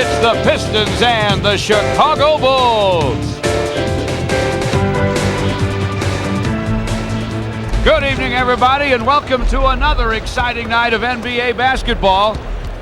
It's the Pistons and the Chicago Bulls. Good evening, everybody, and welcome to another exciting night of NBA basketball.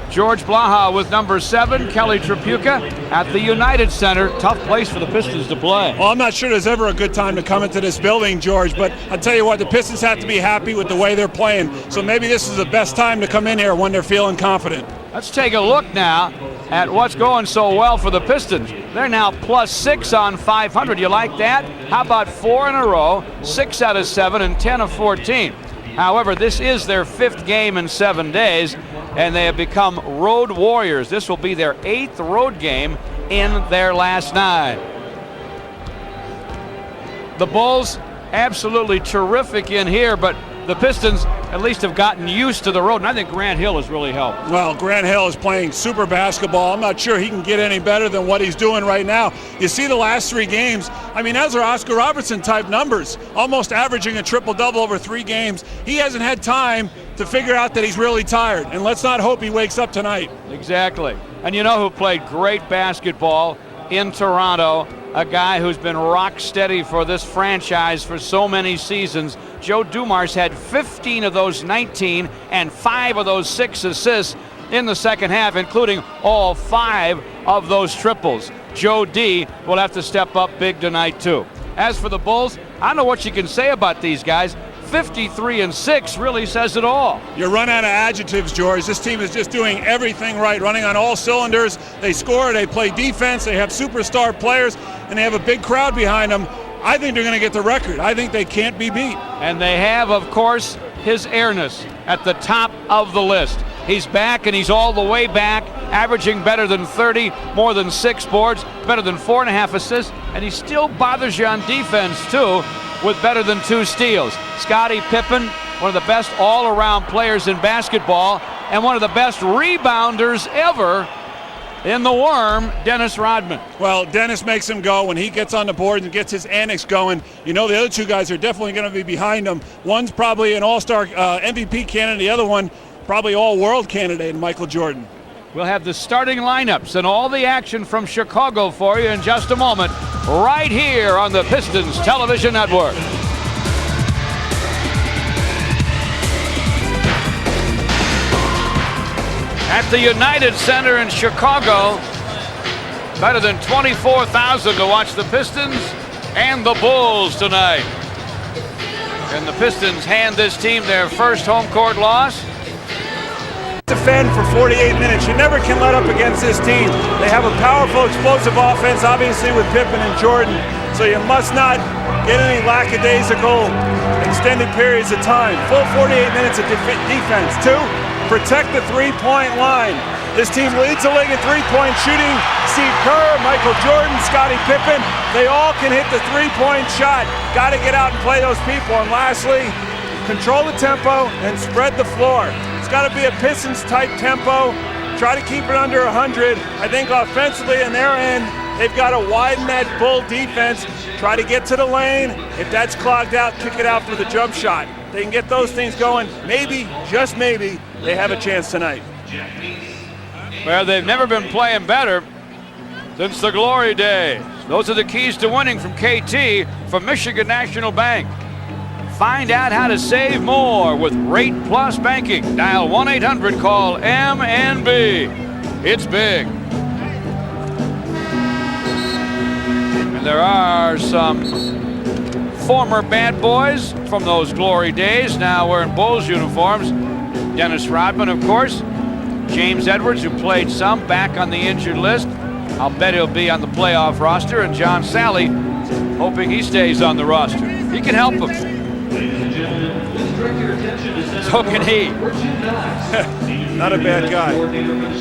George Blaha with number 7, Kelly Tripucka at the United Center. Tough place for the Pistons to play. Well, I'm not sure there's ever a good time to come into this building, George, but I'll tell you what, the Pistons have to be happy with the way they're playing. So maybe this is the best time to come in here when they're feeling confident. Let's take a look now at what's going so well for the Pistons. They're now +6 on 500. You like that? How about 4 in a row, 6 out of 7, and 10 of 14? However, this is their 5th game in 7 days, and they have become road warriors. This will be their 8th road game in their last 9. The Bulls, absolutely terrific in here, but the Pistons at least have gotten used to the road, and I think Grant Hill has really helped. Well, Grant Hill is playing super basketball. I'm not sure he can get any better than what he's doing right now. You see the last 3 games, I mean, those are Oscar Robertson type numbers, almost averaging a triple-double over 3 games. He hasn't had time to figure out that he's really tired, and let's not hope he wakes up tonight. Exactly. And you know who played great basketball in Toronto, a guy who's been rock steady for this franchise for so many seasons. Joe Dumars had 15 of those 19 and 5 of those 6 assists in the second half, including all 5 of those triples. Joe D will have to step up big tonight too. As for the Bulls, I don't know what you can say about these guys. 53-6 really says it all. You run out of adjectives, George. This team is just doing everything right, running on all cylinders. They score, they play defense, they have superstar players, and they have a big crowd behind them. I think they're going to get the record. I think they can't be beat. And they have, of course, his airness at the top of the list. He's back, and he's all the way back, averaging better than 30, more than 6 boards, better than 4.5 assists, and he still bothers you on defense, too, with better than 2 steals. Scottie Pippen, one of the best all-around players in basketball, and one of the best rebounders ever in the Worm, Dennis Rodman. Well, Dennis makes him go when he gets on the board and gets his annex going. You know the other 2 guys are definitely going to be behind him. One's probably an all-star MVP candidate, the other one probably all-world candidate, Michael Jordan. We'll have the starting lineups and all the action from Chicago for you in just a moment, right here on the Pistons Television Network. At the United Center in Chicago, better than 24,000 to watch the Pistons and the Bulls tonight. And the Pistons hand this team their first home court loss. Defend for 48 minutes. You never can let up against this team. They have a powerful, explosive offense, obviously with Pippen and Jordan, so you must not get any lackadaisical extended periods of time. Full 48 minutes of defense. 2, protect the three-point line. This team leads the league in three-point shooting. Steve Kerr, Michael Jordan, Scottie Pippen, they all can hit the three-point shot. Got to get out and play those people. And lastly, control the tempo and spread the floor. It's got to be a Pistons-type tempo. Try to keep it under 100. I think offensively in their end, they've got to widen that Bull defense. Try to get to the lane. If that's clogged out, kick it out for the jump shot. They can get those things going. Maybe, just maybe, they have a chance tonight. Well, they've never been playing better since the glory days. Those are the keys to winning from KT from Michigan National Bank. Find out how to save more with Rate Plus Banking. Dial 1-800-CALL-MNB. It's big. And there are some former bad boys from those glory days now wearing Bulls uniforms. Dennis Rodman, of course. James Edwards, who played some, back on the injured list. I'll bet he'll be on the playoff roster. And John Sally, hoping he stays on the roster. He can help them. So can he. Not a bad guy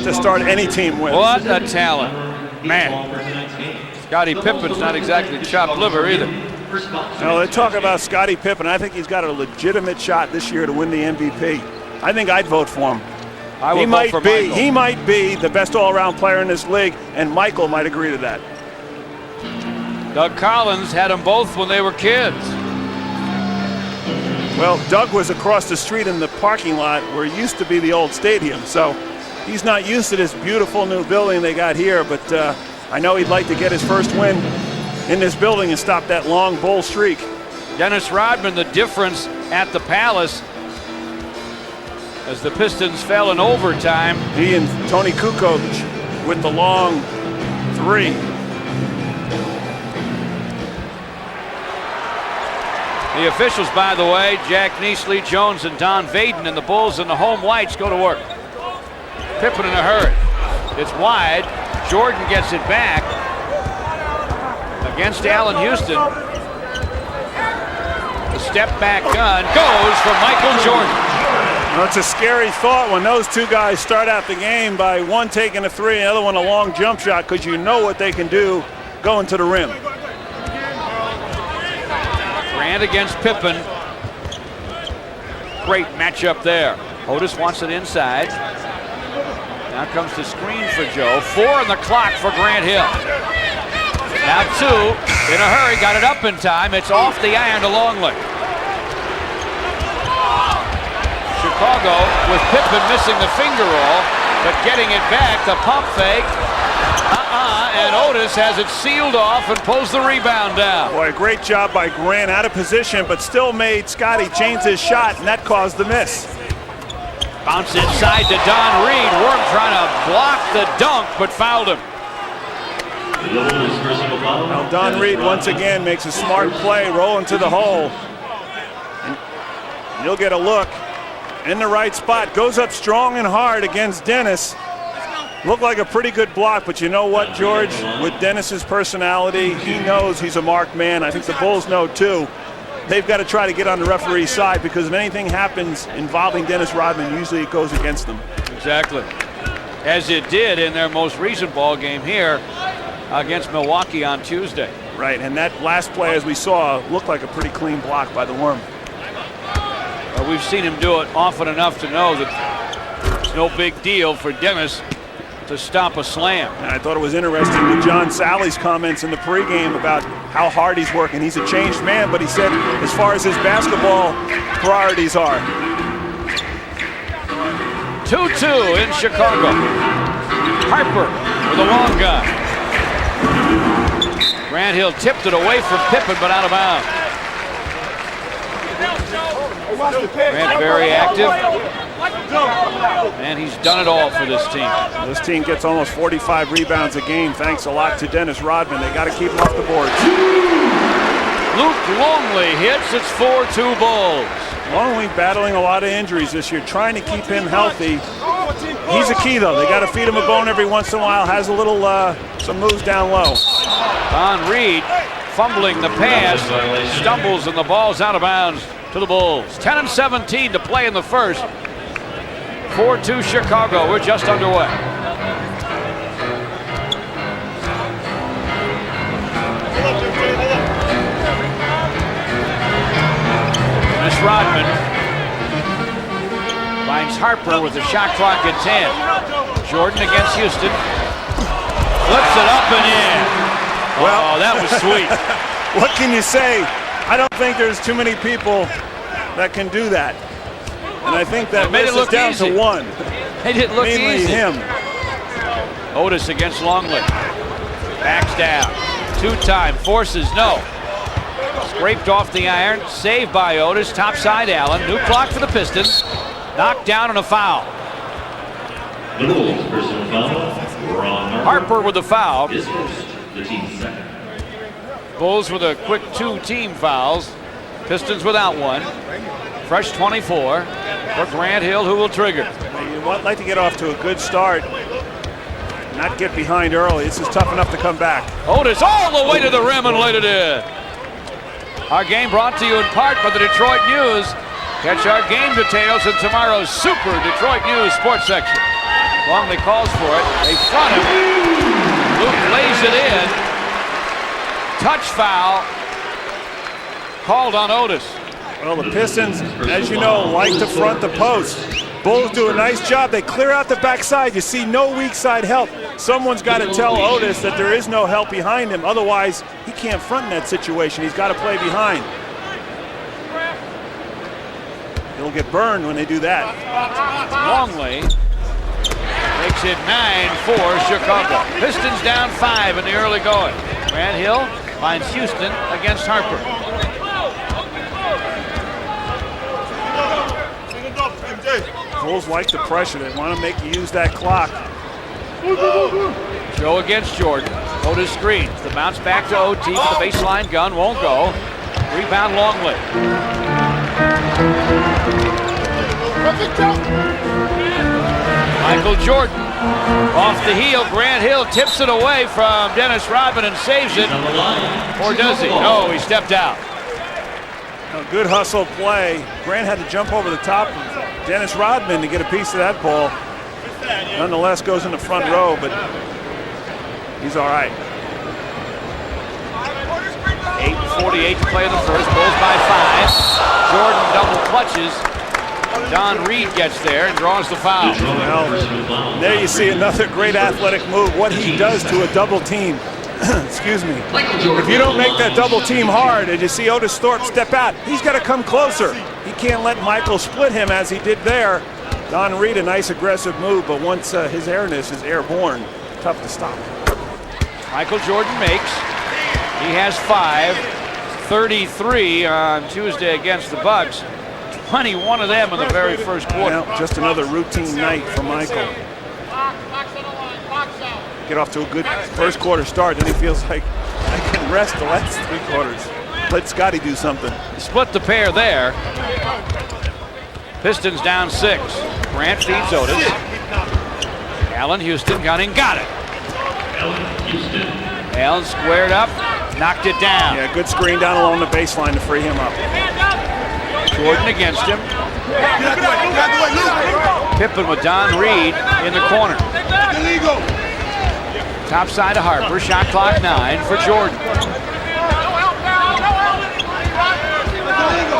to start any team with. What a talent. Man. Scottie Pippen's not exactly chopped liver either. No, they talk about Scottie Pippen. I think he's got a legitimate shot this year to win the MVP. I think I'd vote for him. I would vote for Michael. He might be the best all-around player in this league, and Michael might agree to that. Doug Collins had them both when they were kids. Well, Doug was across the street in the parking lot where it used to be the old stadium, so he's not used to this beautiful new building they got here, but I know he'd like to get his first win in this building and stop that long Bull streak. Dennis Rodman, the difference at the Palace as the Pistons fell in overtime. He and Tony Kukoc with the long three. The officials, by the way, Jack Neese, Lee Jones, and Don Vaden, and the Bulls and the home whites go to work. Pippen in a hurry. It's wide. Jordan gets it back against Allen Houston. The step back gun goes for Michael Jordan. Well, it's a scary thought when those two guys start out the game by one taking a three and the other one a long jump shot, because you know what they can do going to the rim. Grant against Pippen. Great matchup there. Otis wants it inside. Now comes the screen for Joe. 4 on the clock for Grant Hill. Now 2 in a hurry. Got it up in time. It's off the iron to Longley. Chicago with Pippen missing the finger roll, but getting it back. The pump fake. And Otis has it sealed off and pulls the rebound down. Boy, a great job by Grant, out of position, but still made Scotty change his shot, and that caused the miss. Bounce inside to Don Reed. Worm trying to block the dunk, but fouled him. Now Don Reed once again makes a smart play, rolling to the hole. And you'll get a look in the right spot. Goes up strong and hard against Dennis. Looked like a pretty good block, but you know what, George? With Dennis's personality, he knows he's a marked man. I think the Bulls know too. They've got to try to get on the referee's side, because if anything happens involving Dennis Rodman, usually it goes against them. Exactly. As it did in their most recent ball game here against Milwaukee on Tuesday. Right, and that last play, as we saw, looked like a pretty clean block by the Worm. We've seen him do it often enough to know that it's no big deal for Dennis to stop a slam. And I thought it was interesting with John Sally's comments in the pregame about how hard he's working. He's a changed man, but he said as far as his basketball priorities are. 2-2 in Chicago. Harper with a long gun. Grant Hill tipped it away from Pippen, but out of bounds. Grant very active, and he's done it all for this team. This team gets almost 45 rebounds a game, thanks a lot to Dennis Rodman. They got to keep him off the boards. Luke Longley hits. It's 4-2 Bulls. Longley battling a lot of injuries this year, trying to keep him healthy. He's a key, though. They got to feed him a bone every once in a while. Has a little, some moves down low. Don Reed fumbling the pass, stumbles, and the ball's out of bounds to the Bulls. 10-17 to play in the first. 4-2 Chicago. We're just underway. Dennis Rodman finds Harper with the shot clock at 10. Jordan against Houston. Flips it up and in. Well, that was sweet. What can you say? I don't think there's too many people that can do that. And I think that made it look down easy. to one. It didn't look Mainly easy. him. Otis against Longley. Backs down. Two-time. Forces no. Scraped off the iron. Saved by Otis. Topside Allen. New clock for the Pistons. Knocked down and a foul. Harper with the foul. Bulls with a quick 2 team fouls. Pistons without one. Fresh 24 for Grant Hill, who will trigger. You would like to get off to a good start, not get behind early. This is tough enough to come back. Otis all the way to the rim and laid it in. Our game brought to you in part by the Detroit News. Catch our game details in tomorrow's Super Detroit News sports section. Longley calls for it. They front him. Luke lays it in. Touch foul called on Otis. Well, the Pistons, as you know, like to front the post. Bulls do a nice job. They clear out the backside. You see no weak side help. Someone's got to tell Otis that there is no help behind him. Otherwise, he can't front in that situation. He's got to play behind. He'll get burned when they do that. Longley Makes it 9-4 Chicago. Pistons down 5 in the early going. Grant Hill finds Houston against Harper. Bulls like the pressure. They want to make you use that clock. Joe against Jordan. Otis screens. The bounce back to OT for the baseline gun. Won't go. Rebound Longley. Michael Jordan off the heel. Grant Hill tips it away from Dennis Rodman and saves it. Or does he? No, he stepped out. A good hustle play. Grant had to jump over the top of Dennis Rodman to get a piece of that ball. Nonetheless, goes in the front row, but he's all right. 8:48 to play in the first. Bulls by 5. Jordan double clutches. Don Reed gets there and draws the foul. Well, there you see another great athletic move. What he does to a double team. Excuse me. If you don't make that double team hard and you see Otis Thorpe step out, he's got to come closer. He can't let Michael split him as he did there. Don Reed, a nice aggressive move, but once his airness is airborne, tough to stop. Michael Jordan makes. He has 5. 33 on Tuesday against the Bucks. 21 of them in the very first quarter. Well, just another routine night for Michael. Get off to a good first quarter start, then he feels like I can rest the last 3 quarters. Let Scotty do something. Split the pair there. Pistons down 6. Grant feeds Otis. Allen Houston gunning, got it. Allen squared up, knocked it down. Yeah, good screen down along the baseline to free him up. Jordan against him. Pippen with Don Reed in the corner. Top side of Harper, shot clock 9 for Jordan.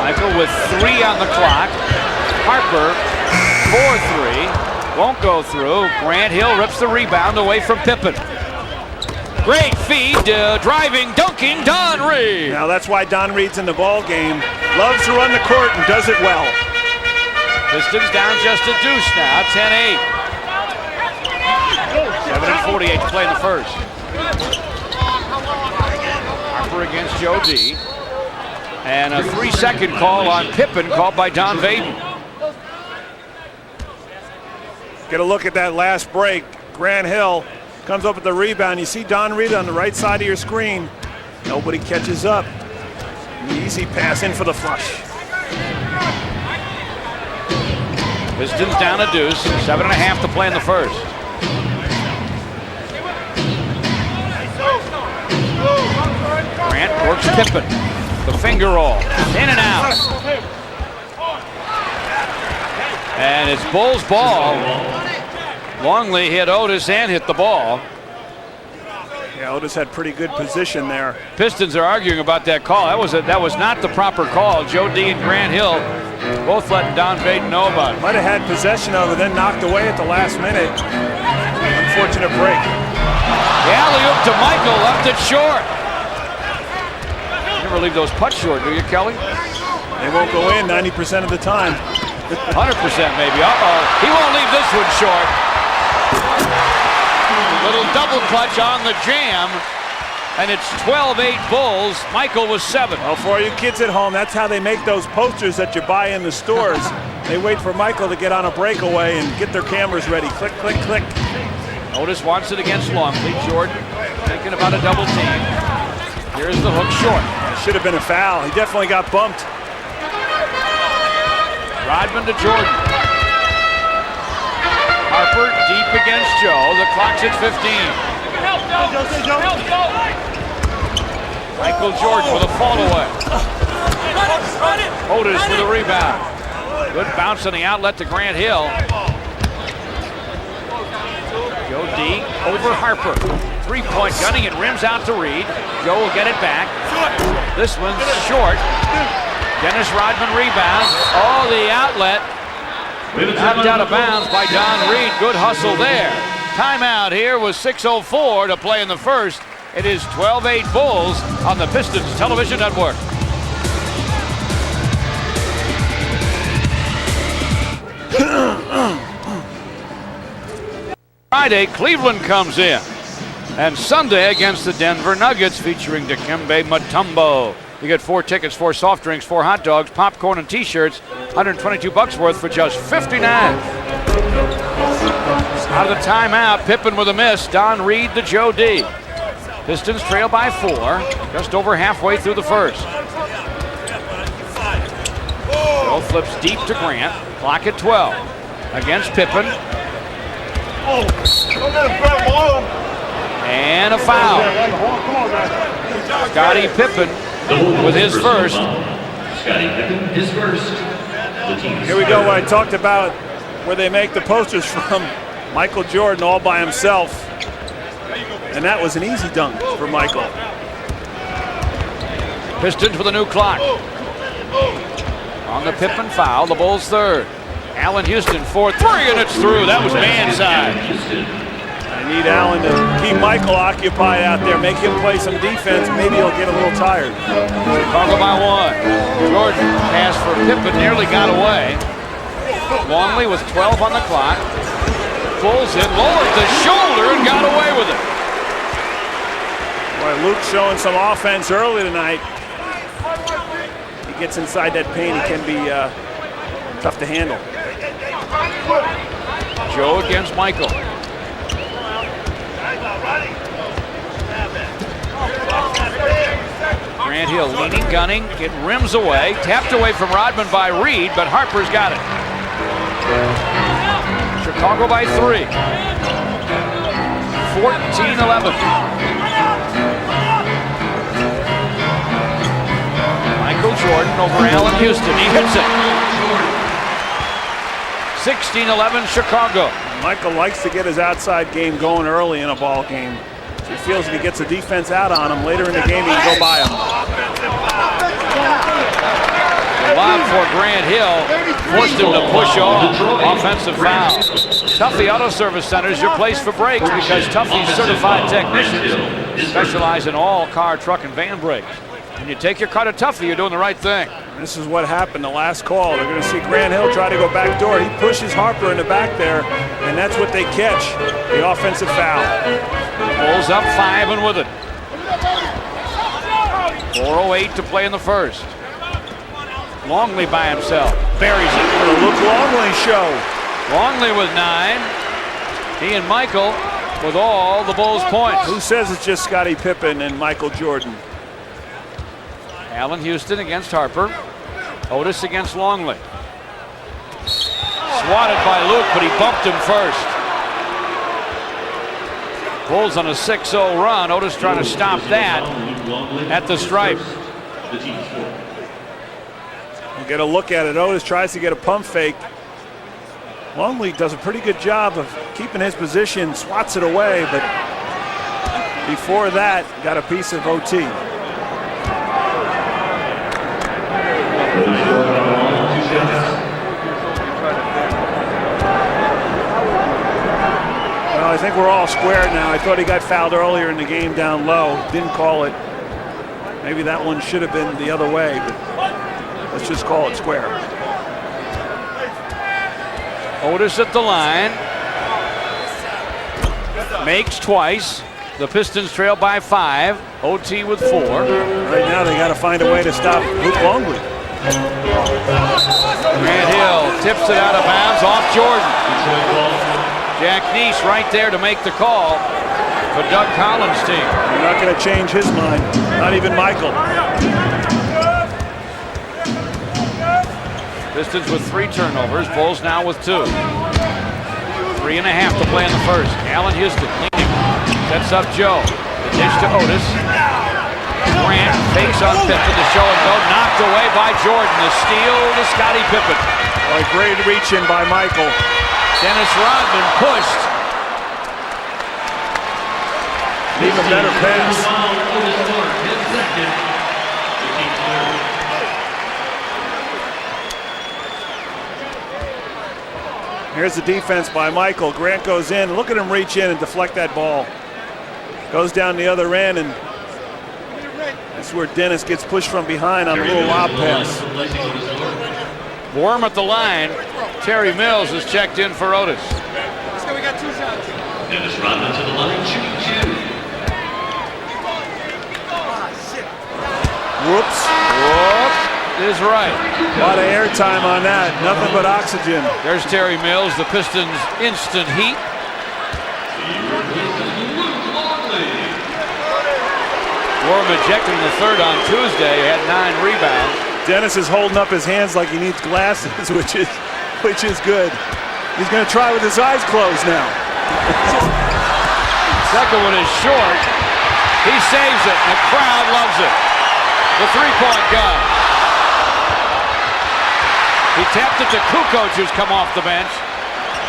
Michael with 3 on the clock. Harper, 4-3, won't go through. Grant Hill rips the rebound away from Pippen. Great feed, driving, dunking, Don Reed. Now that's why Don Reed's in the ball game. Loves to run the court and does it well. Pistons down just a deuce now, 10-8. 7:48 to play in the first. Harper against Joe D. And a 3-second call on Pippen called by Don Vaden. Get a look at that last break. Grant Hill comes up with the rebound. You see Don Reed on the right side of your screen. Nobody catches up. An easy pass in for the flush. Pistons down a deuce, 7.5 to play in the first. Grant works Pippen. The finger roll, in and out. And it's Bulls ball. Longley hit Otis and hit the ball. Yeah, Otis had pretty good position there. Pistons are arguing about that call. That was not the proper call. Joe D and Grant Hill both letting Don Vaden know about it. Might have had possession of it, then knocked away at the last minute. Unfortunate break. The alley-oop to Michael, left it short. You never leave those putts short, do you, Kelly? They won't go in 90% of the time. 100% maybe. Uh-oh. He won't leave this one short. Little double clutch on the jam. And it's 12-8 Bulls. Michael was 7. Well, for you kids at home, that's how they make those posters that you buy in the stores. They wait for Michael to get on a breakaway and get their cameras ready. Click, click, click. Otis wants it against Longley. Jordan thinking about a double team. Here's the hook short. It should have been a foul. He definitely got bumped. Rodman to Jordan. Harper deep against Joe. The clock's at 15. Michael Jordan with a fall away. Otis with a rebound. Good bounce on the outlet to Grant Hill. Joe D over Harper. 3-point gunning, it rims out to Reed. Joe will get it back. This one's short. Dennis Rodman rebounds. Oh, the outlet. Knocked out of bounds by Don Reed. Good hustle there. Timeout here with 6:04 to play in the first. It is 12-8 Bulls on the Pistons Television Network. Friday, Cleveland comes in. And Sunday against the Denver Nuggets featuring Dikembe Mutombo. You get 4 tickets, 4 soft drinks, 4 hot dogs, popcorn, and t-shirts. $122 worth for just $59. Out of the timeout, Pippen with a miss. Don Reed to Joe D. Pistons trail by 4, just over halfway through the first. Joe flips deep to Grant. Clock at 12. Against Pippen. And a foul. Scottie Pippen with his first. Scottie Pippen, his first. Here we go, what I talked about where they make the posters from. Michael Jordan all by himself. And that was an easy dunk for Michael. Pistons with a new clock. On the Pippen foul, the Bulls third. Allen Houston 4-3, and it's through. That was man side. I need Allen to keep Michael occupied out there, make him play some defense. Maybe he'll get a little tired. Chicago by 1. Jordan pass for Pippen nearly got away. Longley with 12 on the clock. Pulls it, lowered the shoulder, and got away with it. Boy, Luke showing some offense early tonight. He gets inside that paint, he can be tough to handle. Joe against Michael. Grant Hill leaning, gunning, it rims away, tapped away from Rodman by Reed, but Harper's got it. Chicago by 3. 14-11. Michael Jordan over Allen Houston. He hits it. 16-11 Chicago. Michael likes to get his outside game going early in a ball game. He feels if he gets a defense out on him later in the game, he can go by him. The lob for Grant Hill forced him to push off. Offensive foul. Tuffy Auto Service Center is your place for brakes because Tuffy's certified technicians specialize in all car, truck, and van brakes. When you take your car to Tuffy, you're doing the right thing. This is what happened the last call. They're going to see Grant Hill try to go back door. He pushes Harper in the back there, and that's what they catch, the offensive foul. Bulls up 5 and with it. 4:08 to play in the first. Longley by himself. Buries it. The Luke Longley show. Longley with 9. He and Michael with all the Bulls' points. Who says it's just Scottie Pippen and Michael Jordan? Allen Houston against Harper. Otis against Longley. Swatted by Luke, but he bumped him first. Bulls on a 6-0 run. Otis trying to stop that at the stripe. We'll get a look at it. Otis tries to get a pump fake. Longley does a pretty good job of keeping his position, swats it away, but before that, got a piece of OT. Well, I think we're all squared now. I thought he got fouled earlier in the game down low. Didn't call it. Maybe that one should have been the other way, but let's just call it square. Otis at the line. Makes twice. The Pistons trail by 5. OT with 4. Right now they got to find a way to stop Luke Longley. Grant Hill tips it out of bounds off Jordan. Jack Neese right there to make the call for Doug Collins' team. You're not going to change his mind. Not even Michael. Pistons with 3 turnovers. Bulls now with 2. 3.5 to play in the first. Allen Houston leading. Sets up Joe. The dish to Otis. Grant fakes on Pippen to show and go. Knocked away by Jordan. The steal to Scottie Pippen. A great reach in by Michael. Dennis Rodman pushed. Even better pass. Here's the defense by Michael. Grant goes in. Look at him reach in and deflect that ball. Goes down the other end, and that's where Dennis gets pushed from behind on a little lob pass. Warm at the line. Terry Mills is checked in for Otis. Let's go, we got 2 shots. Dennis Rodman to the line, shooting 2. Whoops. Whoop is right. A lot of airtime on that. Nothing but oxygen. There's Terry Mills, the Pistons' instant heat. Warren ejected in the third on Tuesday, had 9 rebounds. Dennis is holding up his hands like he needs glasses, which is good. He's going to try with his eyes closed now. Second one is short. He saves it, and the crowd loves it. The three-point guy. He tapped it to Kukoc, who's come off the bench.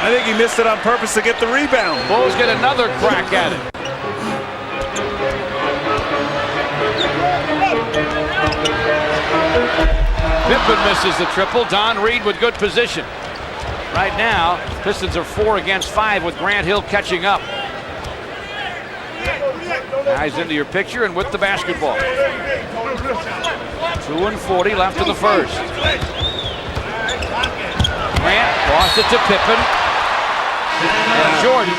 I think he missed it on purpose to get the rebound. Bulls get another crack at it. Pippen misses the triple. Don Reed with good position. Right now, Pistons are 4 against 5 with Grant Hill catching up. Eyes into your picture and with the basketball. 2:40 left in the first. Grant lost it to Pippen. And Jordan.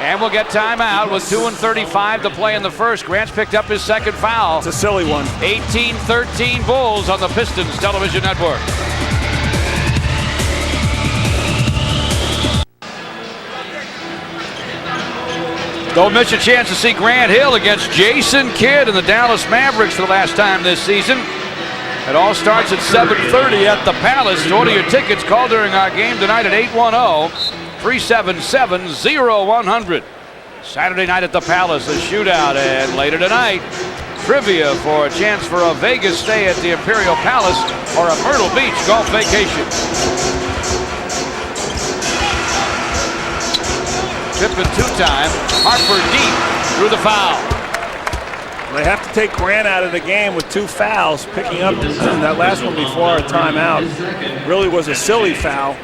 And we'll get timeout with 2:35 to play in the first. Grant's picked up his second foul. It's a silly one. 18-13 Bulls on the Pistons television network. Don't miss a chance to see Grant Hill against Jason Kidd and the Dallas Mavericks for the last time this season. It all starts at 7:30 at the Palace. To order your tickets, call during our game tonight at 810-377-0100. Saturday night at the Palace, a shootout, and later tonight, trivia for a chance for a Vegas stay at the Imperial Palace or a Myrtle Beach golf vacation. Pippen 2-time, Harper deep through the foul. They have to take Grant out of the game with 2 fouls, picking up that last one before our timeout. Really was a silly foul,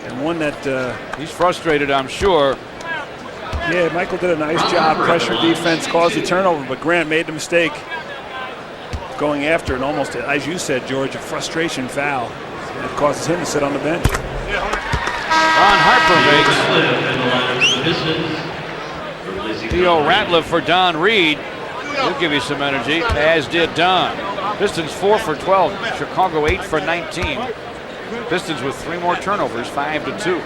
and one that he's frustrated, I'm sure. Yeah, Michael did a nice job. Pressure defense caused the turnover, but Grant made the mistake going after it. Almost, as you said, George, a frustration foul that causes him to sit on the bench. Ron Harper makes. Theo Ratliff for Don Reed. He'll give you some energy, as did Don. Pistons 4 for 12. Chicago 8 for 19. Pistons with 3 more turnovers, 5-2.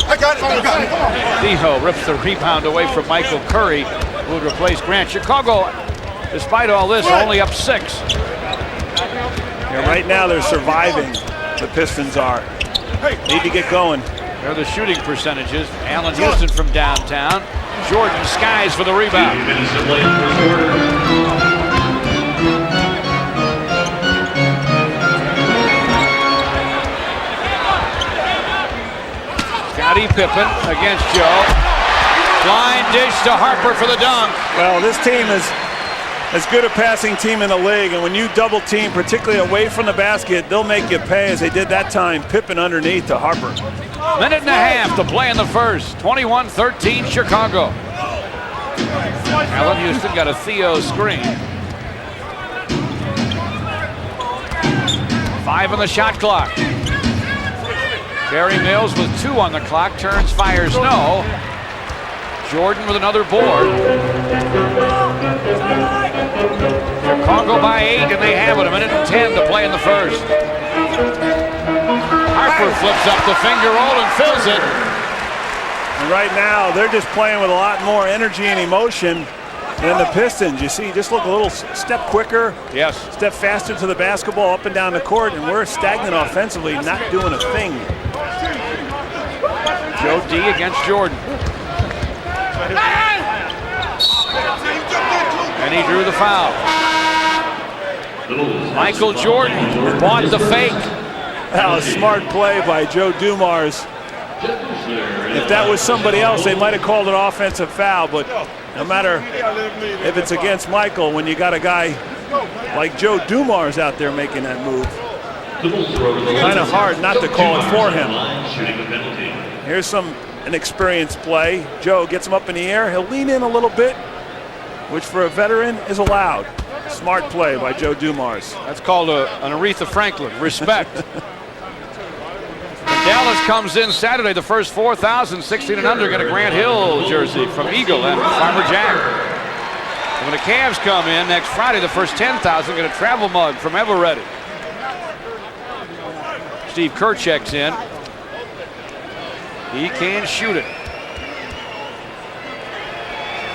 I got it. Theo rips the rebound away from Michael Curry, who would replace Grant. Chicago, despite all this, only up 6. Yeah, right now they're surviving. The Pistons are. Need to get going. There are the shooting percentages. Allen Houston from downtown. Jordan skies for the rebound. Scottie Pippen against Joe. Blind dish to Harper for the dunk. Well, this team is as good a passing team in the league, and when you double team, particularly away from the basket, they'll make you pay, as they did that time. Pippen underneath to Harper. Minute and a half to play in the first. 21-13 Chicago. Allen Houston got a Theo screen. 5 on the shot clock. Terry Mills with 2 on the clock, turns, fires, no. Jordan with another board. Chicago by 8, and they have it. 1:10 to play in the first. Harper flips up the finger roll and fills it. And right now, they're just playing with a lot more energy and emotion than the Pistons. You see, just look a little step quicker. Yes. Step faster to the basketball, up and down the court, and we're stagnant offensively, not doing a thing. Joe D against Jordan. And he drew the foul. Michael Jordan bought the fake. That was a smart play by Joe Dumars. If that was somebody else, they might have called an offensive foul, but no matter if it's against Michael, when you got a guy like Joe Dumars out there making that move, kind of hard not to call it for him. Here's an experienced play. Joe gets him up in the air. He'll lean in a little bit, which for a veteran is allowed. Smart play by Joe Dumars. That's called an Aretha Franklin. Respect. Dallas comes in Saturday. The first 4,000, 16 and under, get a Grant Hill jersey from Eagle and Farmer Jack. And when the Cavs come in next Friday, the first 10,000 get a travel mug from Eveready. Steve Kerr checks in. He can shoot it.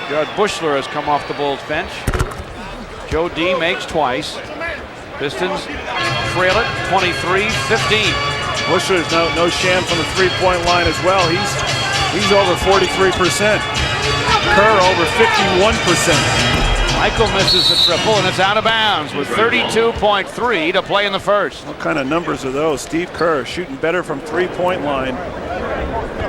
Jared Bushler has come off the Bulls bench. Joe D makes twice. Pistons trail it 23-15. Bushler's no sham from the three-point line as well. He's over 43%. Kerr over 51%. Michael misses the triple, and it's out of bounds with 32.3 to play in the first. What kind of numbers are those? Steve Kerr shooting better from three-point line.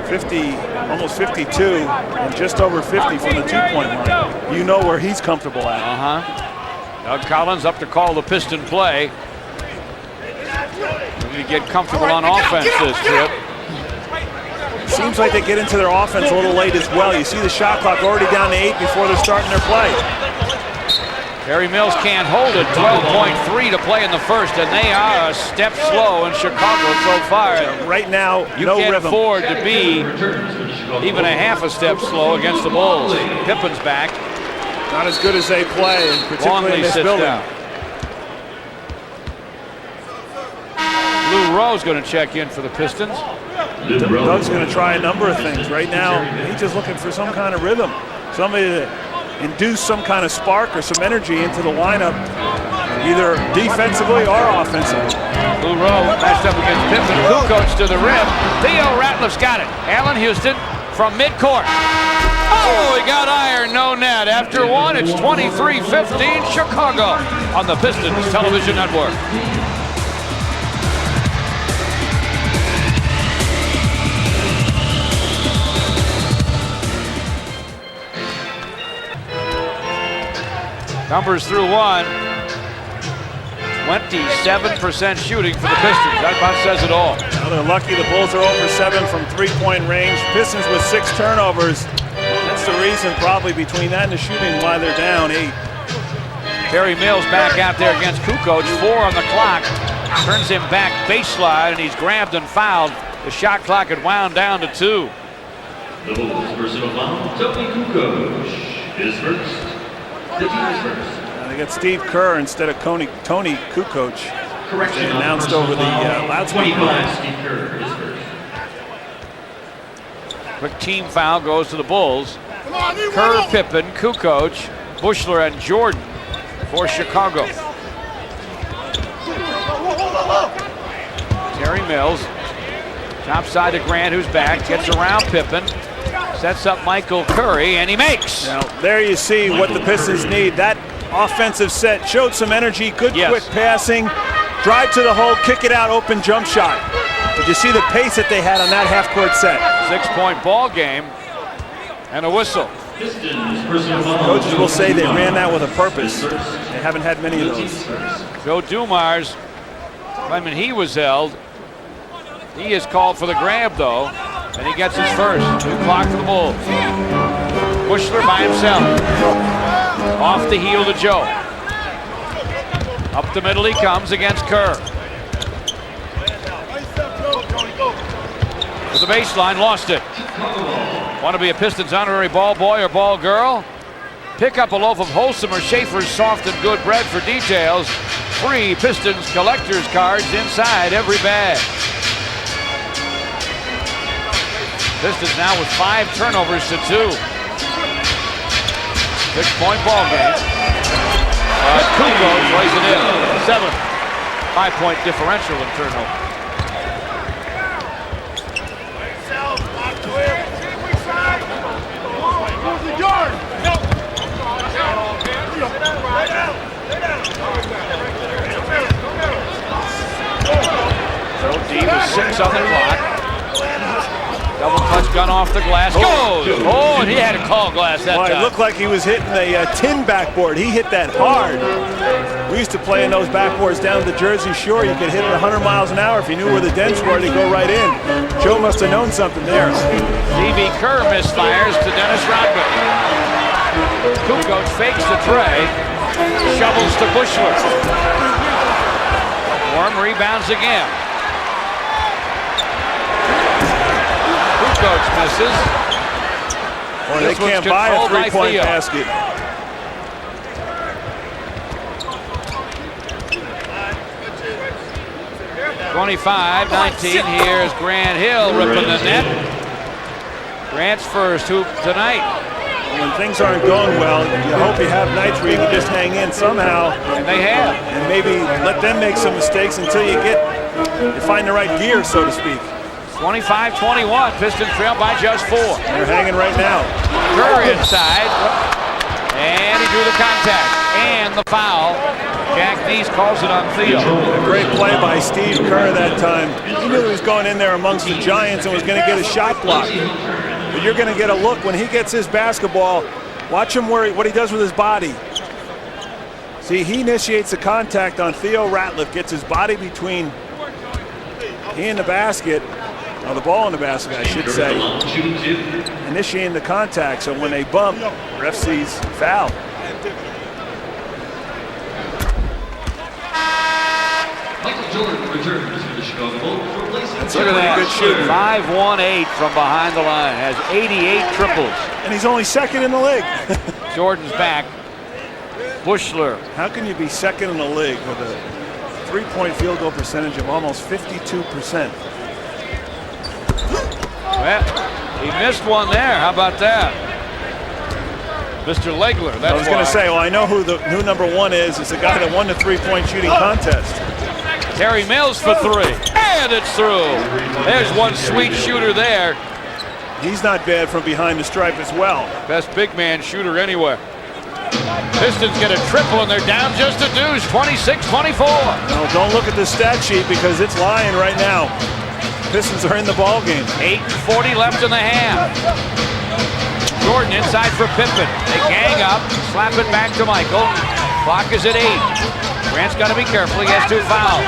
50, almost 52, and just over 50 from the two-point line. You know where he's comfortable at. Doug Collins up to call the Piston play. They get comfortable on offense this trip. Seems like they get into their offense a little late as well. You see the shot clock already down to 8 before they're starting their play. Perry Mills can't hold it. 12.3 to play in the first, and they are a step slow in Chicago so far. Right now, you no can't rhythm. afford to be even a half a step slow against the Bulls. Pippen's back. Not as good as they play, and particularly in this building. Down. Lou Rowe's going to check in for the Pistons. Doug's going to try a number of things. Right now, he's just looking for some kind of rhythm. Somebody to induce some kind of spark or some energy into the lineup, either defensively or offensively. Lou Rowe matched up against Pippen. Kukoc to the rim. Theo Ratliff's got it. Allen Houston from midcourt. Oh, he got iron, no net. After one, it's 23-15 Chicago on the Pistons television network. Numbers through one. 27% shooting for the Pistons. That about says it all. Well, they're lucky the Bulls are over 7 from three-point range. Pistons with 6 turnovers. That's the reason probably between that and the shooting why they're down 8. Perry Mills back out there against Kukoc. 4 on the clock. Turns him back baseline, and he's grabbed and fouled. The shot clock had wound down to 2. The Bulls' personal foul, Tony Kukoc is first. The team is first. They got Steve Kerr instead of Tony Kukoc. Correction. They announced over the loudspeaker. 25, Steve Kerr is first. Quick team foul goes to the Bulls. Kerr, Pippen, Kukoc, Bushler, and Jordan for Chicago. Terry Mills, top side to Grant, who's back, gets around Pippen, sets up Michael Curry, and he makes. Now, there you see what the Pistons need. That offensive set showed some energy, good quick passing, drive to the hole, kick it out, open jump shot. Did you see the pace that they had on that half-court set? 6-point ball game and a whistle. Coaches will say they ran that with a purpose. They haven't had many of those. Joe Dumars, I mean, he was held. He is called for the grab, though, and he gets his first. 2 clock for the Bulls. Bushler by himself. Off the heel to Joe. Up the middle he comes against Kerr. To the baseline, lost it. Want to be a Pistons honorary ball boy or ball girl? Pick up a loaf of Wholesome or Schaefer's soft and good bread for details. Free Pistons collector's cards inside every bag. Pistons now with 5 turnovers to 2. 6-point ball game. Kukoc plays it in. 7. 5-point differential in turnover. So D with 6 on the clock. Double clutch gun off the glass. Goes! Oh, and he had to call glass that time. It looked like he was hitting a tin backboard. He hit that hard. We used to play in those backboards down at the Jersey Shore. You could hit it 100 miles an hour. If you knew where the dents were, they'd go right in. Joe must have known something there. D.B. Kerr misfires to Dennis Rodman. Kukoc fakes the tray. Shovels to Bushler. Warm rebounds again. Kukoc misses. Well, they can't buy a three-point basket. (25-19). Here's Grant Hill ripping the net. Grant's first hoop tonight. When things aren't going well, you hope you have nights where you can just hang in somehow. And they have. And maybe let them make some mistakes until you find the right gear, so to speak. 25-21. Pistons trail by just 4. They're hanging right now. Kerr inside. And he drew the contact. And the foul. Jack Neese calls it on Theo. A great play by Steve Kerr that time. He knew he was going in there amongst the Giants and was going to get a shot block. But you're going to get a look when he gets his basketball. Watch him what he does with his body. See, he initiates the contact on Theo Ratliff, gets his body between he and the basket, or the ball in the basket, I should say, initiating the contact. So when they bump, ref sees foul. Jordan returns to the Chicago Bulls, replacing Look at that. Good shooting. 5-1-8 from behind the line. Has 88 triples. And he's only second in the league. Jordan's back. Bushler. How can you be second in the league with a three-point field goal percentage of almost 52%? Well, he missed one there. How about that? Mr. Legler. That's I was going to say, well, I know who number 1 is. It's the guy that won the three-point shooting contest. Terry Mills for 3. And it's through. There's one sweet shooter there. He's not bad from behind the stripe as well. Best big man shooter anywhere. Pistons get a triple and they're down just a deuce, 26-24. No, don't look at the stat sheet because it's lying right now. Pistons are in the ball game. 8:40 left in the half. Jordan inside for Pippen. They gang up, slap it back to Michael. Clock is at 8. Grant's got to be careful. He has 2 fouls.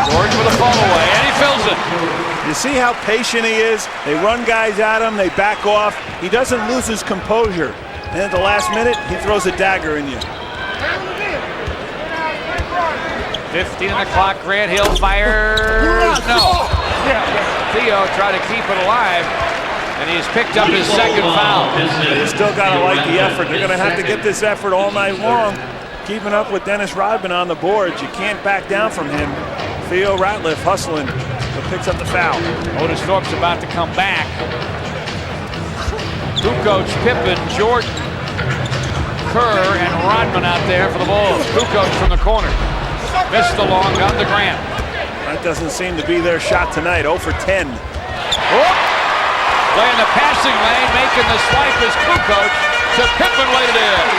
Jordan with a fall away, and he fills it. You see how patient he is? They run guys at him, they back off. He doesn't lose his composure. And at the last minute, he throws a dagger in you. 15 on the clock. Grant Hill fires. No. Theo tried to keep it alive, and he's picked up his second foul. They still got to like the effort. They're going to have to get this effort all night long. Keeping up with Dennis Rodman on the boards. You can't back down from him. Theo Ratliff hustling, but picks up the foul. Otis Thorpe's about to come back. Kukoc, Pippen, Jordan, Kerr, and Rodman out there for the Bulls. Kukoc from the corner. Missed the long gun to Grant. That doesn't seem to be their shot tonight. 0 for 10. Playing the passing lane, making the swipe is Kukoc to Pippen laid it in.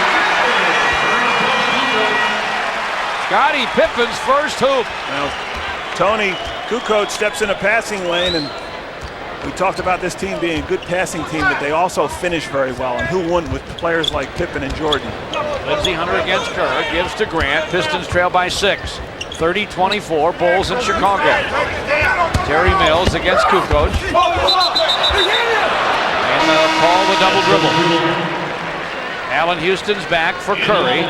Scottie Pippen's first hoop. Now, Tony Kukoc steps in a passing lane, and we talked about this team being a good passing team, but they also finish very well. And who wouldn't with players like Pippen and Jordan? Lindsey Hunter against Kerr, gives to Grant. Pistons trail by 6. 30-24, Bulls in Chicago. Terry Mills against Kukoc. And they'll call the double dribble. Allen Houston's back for Curry.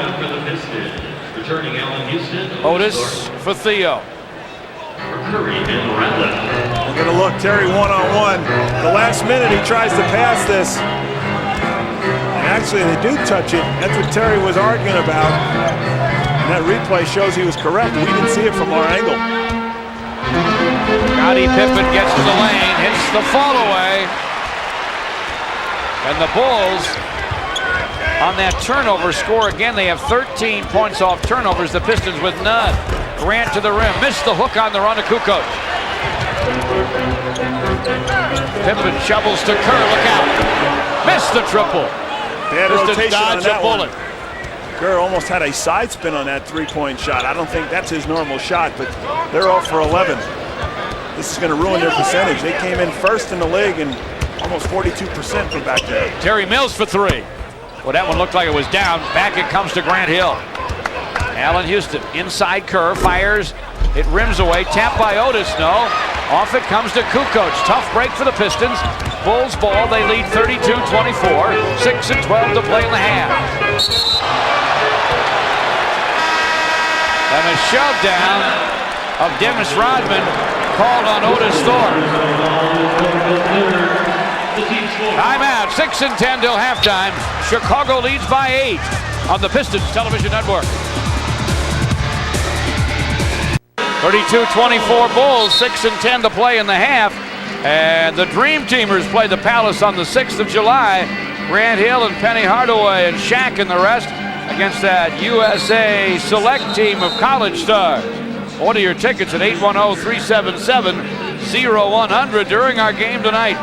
Otis for Theo. We're going to look Terry one-on-one. The last minute he tries to pass this. And actually they do touch it. That's what Terry was arguing about. And that replay shows he was correct. We didn't see it from our angle. Scottie Pippen gets to the lane, hits the fall away. And the Bulls on that turnover score again. They have 13 points off turnovers. The Pistons with none. Grant to the rim, missed the hook on the run to Kukoc. Pippen shovels to Kerr, look out. Missed the triple. Bad rotation on that bullet. Kerr almost had a side spin on that three-point shot. I don't think that's his normal shot, but they're 0 for 11. This is going to ruin their percentage. They came in first in the league and almost 42% from back there. Terry Mills for 3. Well, that one looked like it was down. Back it comes to Grant Hill. Allen Houston inside Kerr, fires. It rims away. Tapped by Otis, no. Off it comes to Kukoc. Tough break for the Pistons. Bulls ball. They lead 32-24. 6:12 to play in the half. And a shove down of Dennis Rodman called on Otis Thorpe. Timeout, 6-10 till halftime. Chicago leads by 8 on the Pistons Television Network. 32-24 Bulls, 6-10 to play in the half. And the Dream Teamers play the Palace on the 6th of July. Grant Hill and Penny Hardaway and Shaq and the rest against that USA Select team of college stars. Order your tickets at 810-377-0100 during our game tonight.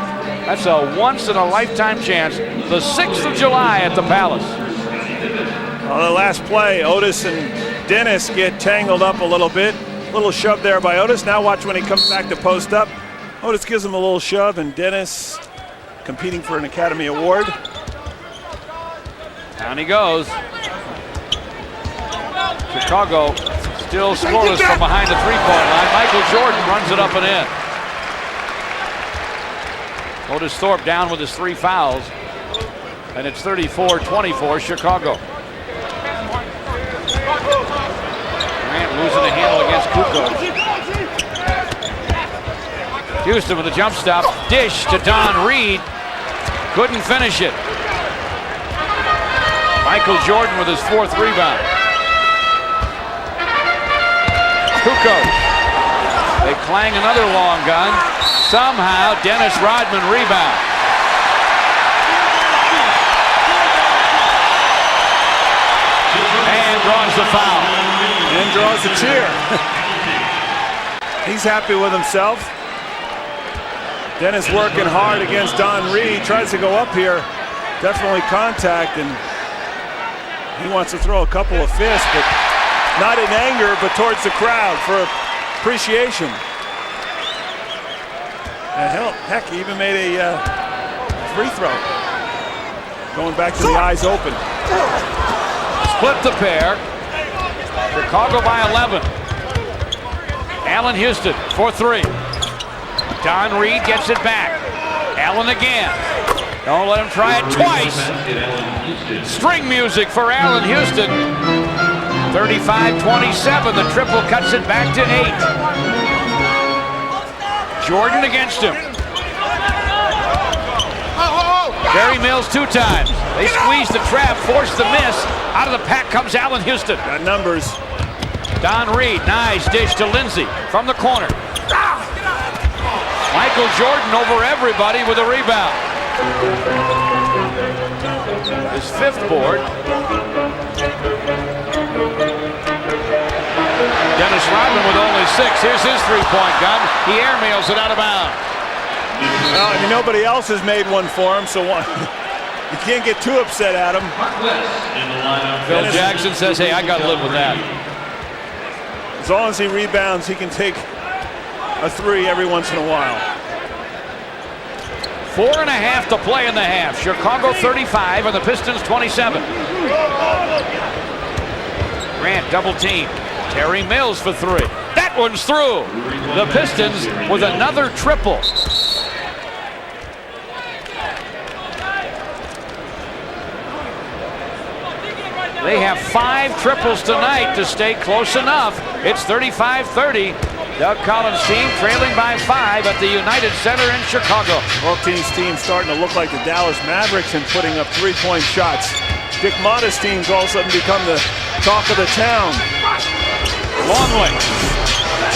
That's a once-in-a-lifetime chance. The 6th of July at the Palace. On the last play, Otis and Dennis get tangled up a little bit. Little shove there by Otis. Now watch when he comes back to post up. Otis gives him a little shove, and Dennis competing for an Academy Award. Down he goes. Chicago still scoreless from behind the three-point line. Michael Jordan runs it up and in. Otis Thorpe down with his 3 fouls. And it's 34-24 Chicago. Grant losing the handle against Kukoc. Houston with a jump stop. Dish to Don Reed. Couldn't finish it. Michael Jordan with his 4th rebound. Kukoc. They clang another long gun. Somehow Dennis Rodman rebound. And draws the foul. And draws the cheer. He's happy with himself. Dennis working hard against Don Reed. Tries to go up here. Definitely contact, and he wants to throw a couple of fists, but not in anger, but towards the crowd for appreciation. And heck, he even made a free throw. Going back to the eyes open. Split the pair. Chicago by 11. Allen Houston for 3. Don Reed gets it back. Allen again. Don't let him try it twice. String music for Allen Houston. 35-27. The triple cuts it back to 8. Jordan against him. Barry Mills 2 times. They squeeze the trap, force the miss. Out of the pack comes Allen Houston. Got numbers. Don Reed, nice dish to Lindsay from the corner. Michael Jordan over everybody with a rebound. His 5th board. Dennis Rodman with only 6. Here's his 3-point gun. He airmails it out of bounds. Well, nobody else has made one for him, so you can't get too upset at him. Phil Jackson says, hey, I got to live with that. As long as he rebounds, he can take a 3 every once in a while. 4.5 to play in the half. Chicago 35 and the Pistons 27. Grant double team. Terry Mills for 3. That one's through. The Pistons with another triple. They have 5 triples tonight to stay close enough. It's 35-30. Doug Collins' team trailing by 5 at the United Center in Chicago. Both teams' starting to look like the Dallas Mavericks and putting up 3-point shots. Dick Motta's team's all of a sudden become the talk of the town. Longley.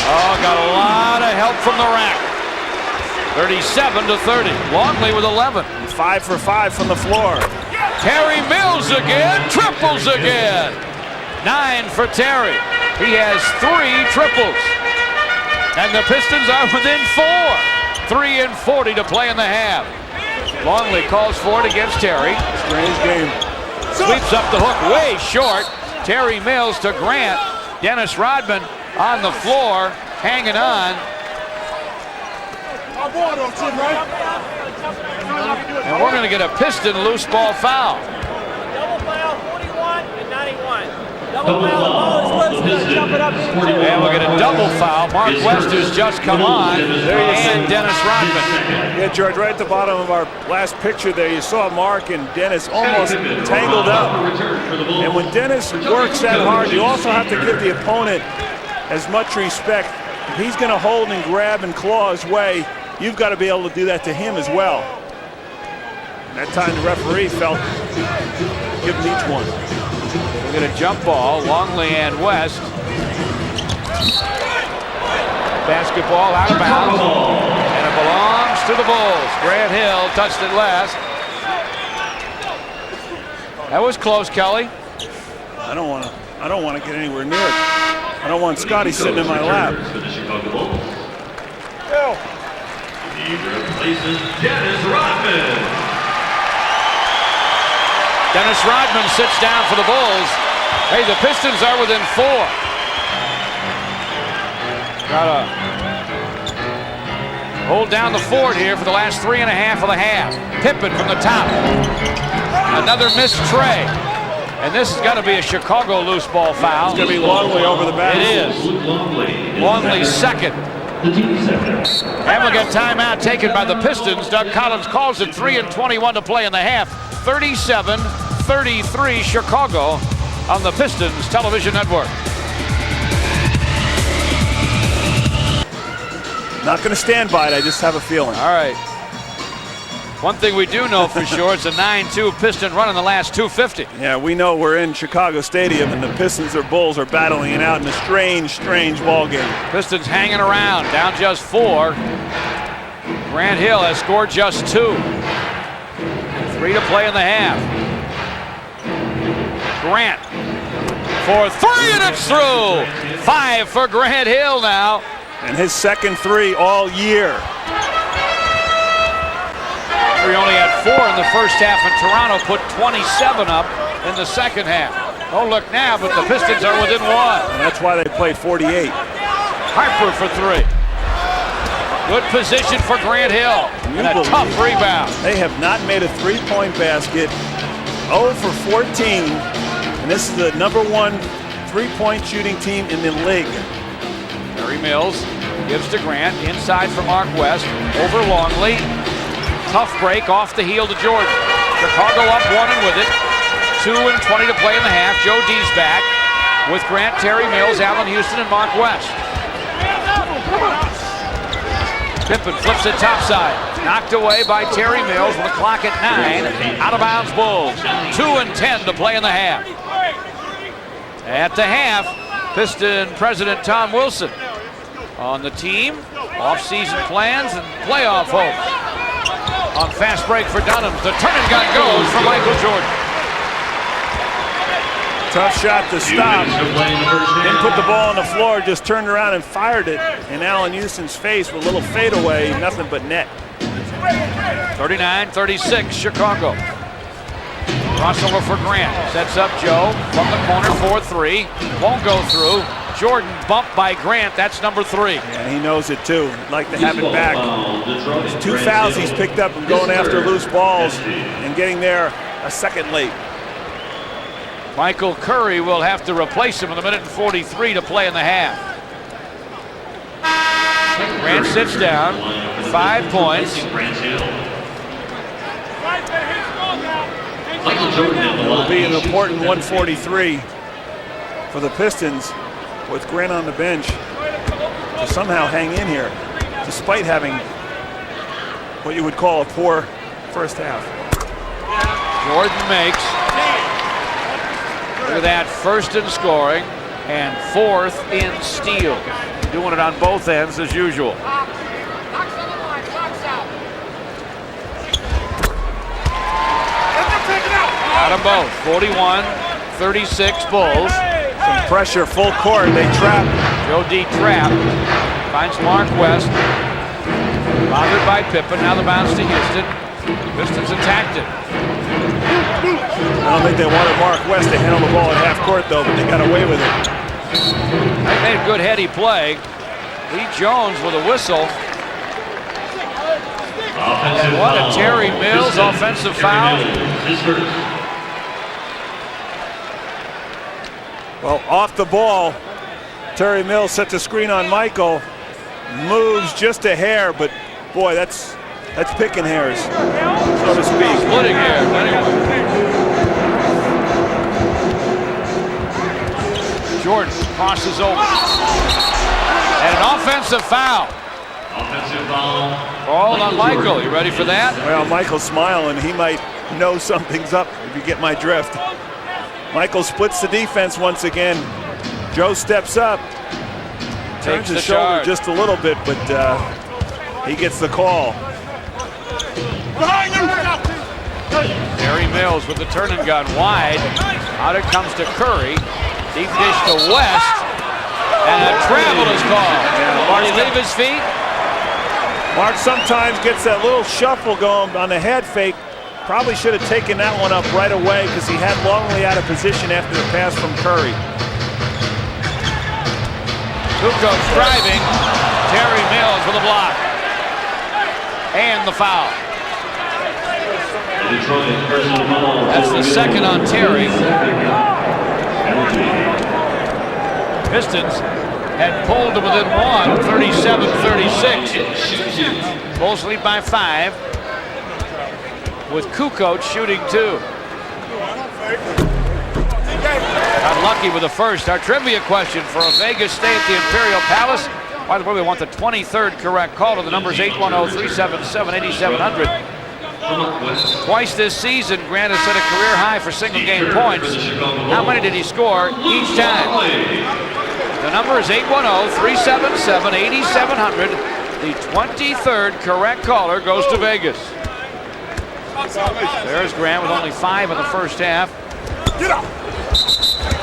Oh, got a lot of help from the rack. 37-30. Longley with 11. 5 for 5 from the floor. Terry Mills again, triples again. 9 for Terry. He has 3 triples. And the Pistons are within 4. 3:40 to play in the half. Longley calls for it against Terry. Strange game. Sweeps up the hook way short. Terry Mills to Grant. Dennis Rodman on the floor, hanging on. And we're going to get a Piston loose ball foul. Double foul, 41 and 91. Double foul, the ball is loose, jump it up. And we'll get a double foul. Mark West has just come on, and Dennis Rodman. Yeah, George, right at the bottom of our last picture there, you saw Mark and Dennis almost tangled up. And when Dennis works that hard, you also have to give the opponent as much respect he's going to hold and grab and claw his way, you've got to be able to do that to him as well. And that time the referee felt give them each one. We're going to jump ball, Longley and West. Basketball out of bounds, and it belongs to the Bulls. Grant Hill touched it last. That was close, Kelly. I don't want to get anywhere near it. I don't want Scotty sitting in my lap. He replaces Dennis Rodman. Dennis Rodman sits down for the Bulls. Hey, the Pistons are within 4. Gotta hold down the fort here for the last 3.5 of the half. Pippen from the top. Another missed tray. And this has got to be a Chicago loose ball foul. It's going to be Longley over the back. It is. Longley's second. And we'll get timeout taken by the Pistons. Doug Collins calls it 3:21 to play in the half. 37-33 Chicago on the Pistons television network. Not going to stand by it. I just have a feeling. All right. One thing we do know for sure, it's a 9-2 Piston run in the last 250. Yeah, we know we're in Chicago Stadium and the Pistons or Bulls are battling it out in a strange ball game. Pistons hanging around, down just 4. Grant Hill has scored just 2. 3 to play in the half. Grant for 3 and it's through. 5 for Grant Hill now. And his second 3 all year. We only had 4 in the first half, and Toronto put 27 up in the second half. Don't look now, but the Pistons are within 1. And that's why they play 48. Harper for 3. Good position for Grant Hill. And a tough rebound. They have not made a three-point basket. 0 for 14. And this is the #1 three-point shooting team in the league. Terry Mills gives to Grant, inside for Mark West, over Longley. Tough break off the heel to Jordan. Chicago up 1 and with it. 2:20 to play in the half. Joe D's back with Grant, Terry Mills, Allen Houston, and Mark West. Pippen flips it topside. Knocked away by Terry Mills with the clock at 9. Out of bounds Bulls. 2:10 to play in the half. At the half, Piston President Tom Wilson on the team, off-season plans, and playoff hopes. On fast break for Dunham. The turn and gun goes for Michael Jordan. Tough shot to stop. Didn't put the ball on the floor, just turned around and fired it in Allen Houston's face with a little fadeaway, nothing but net. 39-36 Chicago. Crossover for Grant. Sets up Joe from the corner, 4-3. Won't go through. Jordan bumped by Grant. That's number 3. And he knows it too. He'd like to have it back. There's 2 fouls he's picked up and going after loose balls and getting there a second late. Michael Curry will have to replace him in 1:43 to play in the half. Grant sits down. 5 points. It'll be an important 143 for the Pistons with Grant on the bench to somehow hang in here despite having what you would call a poor first half. Jordan makes. Look at that, first in scoring and 4th in steal. Doing it on both ends as usual. Got them both. 41-36 Bulls. Some pressure, full court, they trap. Joe D trap. Finds Mark West. Bothered by Pippen. Now the bounce to Houston. Pistons attacked it. I don't think they wanted Mark West to handle the ball at half court though, but they got away with it. They made a good heady play. Lee Jones with a whistle. And what a Terry Mills offensive foul. Well, off the ball, Terry Mills sets a screen on Michael, moves just a hair, but boy, that's picking hairs, so to speak. Splitting hairs, anyway. Jordan crosses over. And an offensive foul. Offensive foul. Called on Michael. You ready for that? Well, Michael's smiling. He might know something's up, if you get my drift. Michael splits the defense once again. Joe steps up. Turns his shoulder just a little bit, but he gets the call. Terry Mills with the turn and gun wide. Out it comes to Curry. Deep dish to West. And a travel is called. Marty leave his feet. Mark sometimes gets that little shuffle going on the head fake. Probably should have taken that one up right away because he had Longley out of position after the pass from Curry. Kukoc driving. Terry Mills with a block. And the foul. That's the second on Terry. Pistons had pulled to within one, 37-36. Bulls lead by 5, with Kukoc shooting 2. Unlucky with the first. Our trivia question for a Vegas stay at the Imperial Palace. By the way, we want the 23rd correct call to the numbers 810-377-8700. Twice this season, Grant has set a career high for single game points. How many did he score each time? The number is 810-377-8700. The 23rd correct caller goes to Vegas. There's Grant with only 5 in the first half.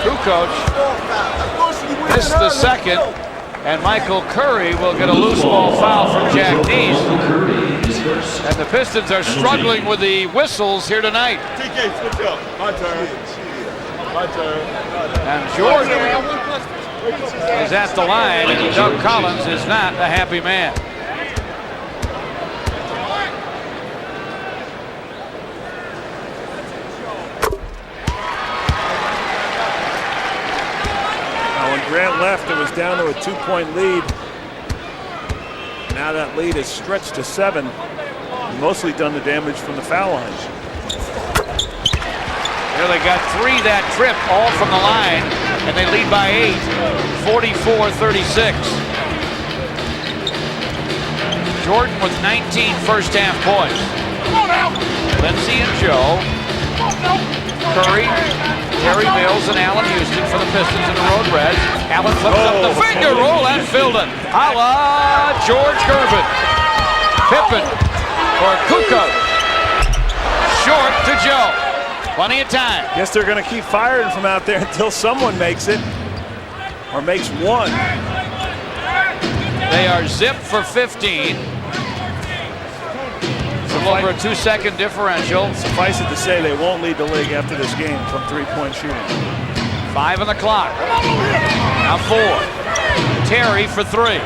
Kukoc missed the second, and Michael Curry will get a loose ball foul from Jack Dees. And the Pistons are struggling with the whistles here tonight. TK, switch up. My turn. My turn. And Jordan is at the line, and Doug Collins is not a happy man. Now, when Grant left, it was down to a 2-point lead. Now that lead is stretched to 7. Mostly done the damage from the foul line. Here they got 3 that trip, all from the line, and they lead by 8, 44-36. Jordan with 19 first half points. Lindsey and Joe. Curry, Terry Mills, and Allen Houston for the Pistons in the Road Reds. Allen flips up the finger roll and filled it. A la George Gervin. Pippen for Kukoc. Short to Joe. Plenty of time. Guess they're going to keep firing from out there until someone makes it, or makes one. They are zipped for 15. It's a little over a 2-second differential. Suffice it to say, they won't lead the league after this game from 3-point shooting. 5 on the clock. Now 4. Terry for 3.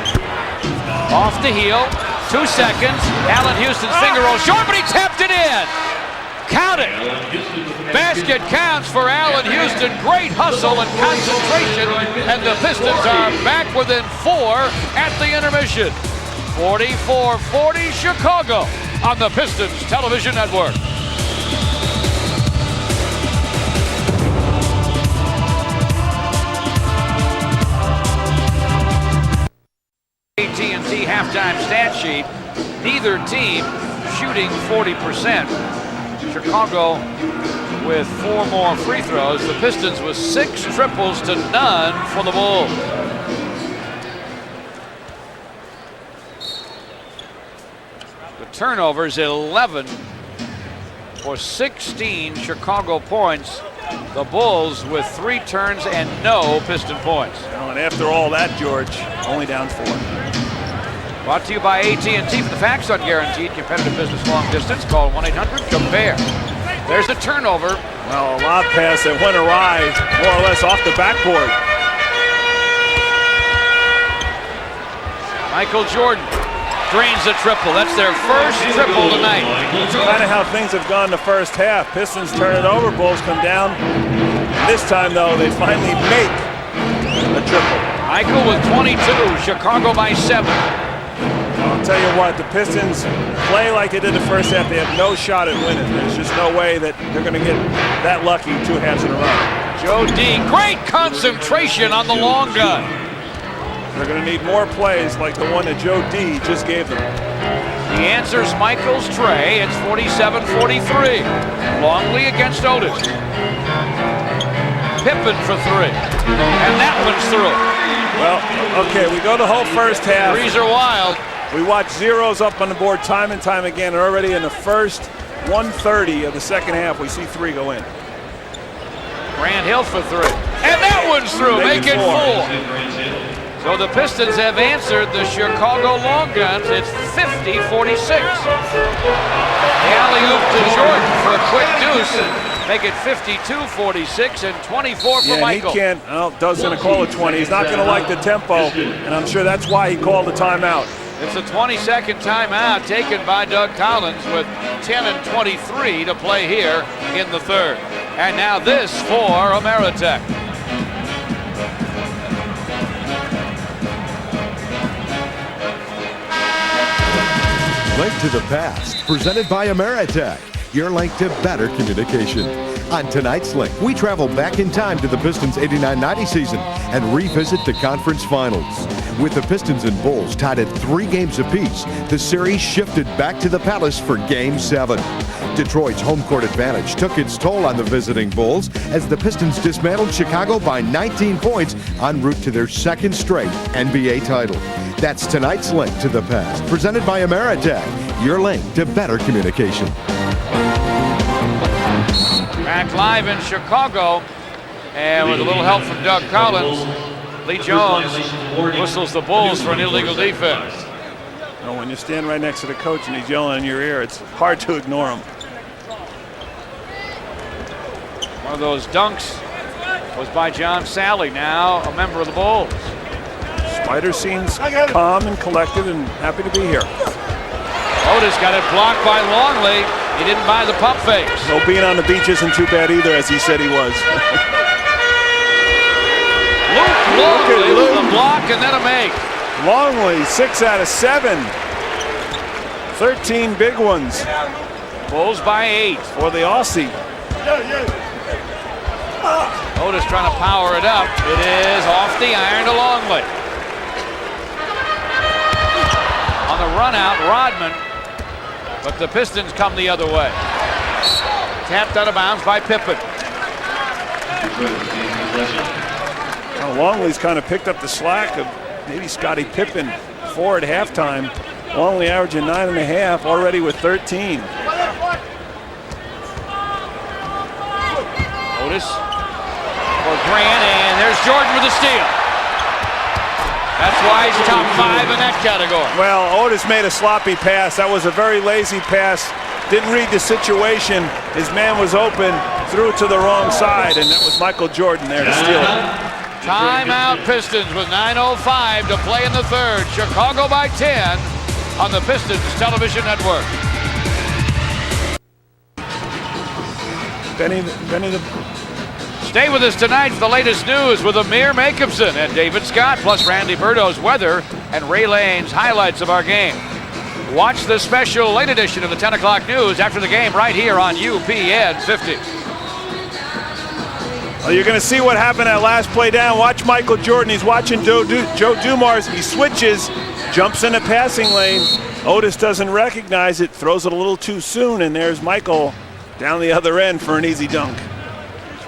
Off the heel. 2 seconds. Allen Houston's finger roll short, but he tapped it in. Count it. Basket counts for Allen Houston. Great hustle and concentration. And the Pistons are back within 4 at the intermission. 44-40 Chicago on the Pistons Television Network. AT&T halftime stat sheet. Neither team shooting 40%. Chicago with 4 more free throws. The Pistons with 6 triples to none for the Bulls. The turnovers 11 for 16 Chicago points. The Bulls with 3 turns and no Piston points. Well, and after all that, George, only down 4. Brought to you by AT&T. For the facts on guaranteed competitive business long distance, call 1-800-COMPARE. There's the turnover. Well, a lob pass that went awry, more or less off the backboard. Michael Jordan drains the triple. That's their first triple tonight. That's kind of how things have gone the first half. Pistons turn it over, Bulls come down. This time, though, they finally make a triple. Michael with 22, Chicago by 7. I'll tell you what, the Pistons play like they did the first half. They have no shot at winning. There's just no way that they're going to get that lucky 2 halves in a row. Joe D, great concentration on the long gun. They're going to need more plays like the one that Joe D just gave them. The answer's Michael's tray. It's 47-43. Longley against Otis. Pippen for 3. And that one's through. Well, okay, we go the whole first half. Threes are wild. We watch zeros up on the board time and time again. And already in the first 1:30 of the second half, we see 3 go in. Grant Hill for 3. And that one's through. Make it 4. So the Pistons have answered the Chicago Long Guns. It's 50-46. The alley-oop to Jordan for a quick deuce. Make it 52-46 and 24 for Michael. He can't, well, Doug's going to call it 20. He's not going to like the tempo, and I'm sure that's why he called the timeout. It's a 20-second timeout taken by Doug Collins with 10 and 23 to play here in the third. And now this for Ameritech. Link to the Past, presented by Ameritech, your link to better communication. On tonight's Link, we travel back in time to the Pistons' 89-90 season and revisit the conference finals. With the Pistons and Bulls tied at 3 games apiece, the series shifted back to the Palace for Game 7. Detroit's home court advantage took its toll on the visiting Bulls as the Pistons dismantled Chicago by 19 points en route to their second straight NBA title. That's tonight's Link to the Past, presented by Ameritech, your link to better communication. Back live in Chicago, and with a little help from Doug Collins, Lee Jones whistles the Bulls for an illegal defense. Well, when you stand right next to the coach and he's yelling in your ear, it's hard to ignore him. One of those dunks was by John Sally, now a member of the Bulls. Spider seems calm and collected and happy to be here. Otis got it blocked by Longley. He didn't buy the pump fakes. No, being on the beach isn't too bad either, as he said he was. Luke Longley with a block and then a make. Longley, 6 out of 7. 13 big ones. Bulls by 8. For the Aussie. Otis trying to power it up. It is off the iron to Longley. On the run out, Rodman, but the Pistons come the other way. Tapped out of bounds by Pippen. Well, Longley's kind of picked up the slack of maybe Scottie Pippen 4 at halftime. Longley averaging 9.5, already with 13. Otis for Grant, and there's Jordan with the steal. That's why he's top 5 in that category. Well, Otis made a sloppy pass. That was a very lazy pass. Didn't read the situation. His man was open, threw it to the wrong side, and that was Michael Jordan there to steal it. Timeout Pistons with 9:05 to play in the third. Chicago by 10 on the Pistons television network. Benny Stay with us tonight for the latest news with Amir Jacobson and David Scott, plus Randy Berto's weather and Ray Lane's highlights of our game. Watch the special late edition of the 10 o'clock news after the game right here on UPN 50. Well, you're going to see what happened that last play down. Watch Michael Jordan. He's watching Joe Dumars. He switches, jumps in the passing lane. Otis doesn't recognize it, throws it a little too soon, and there's Michael down the other end for an easy dunk.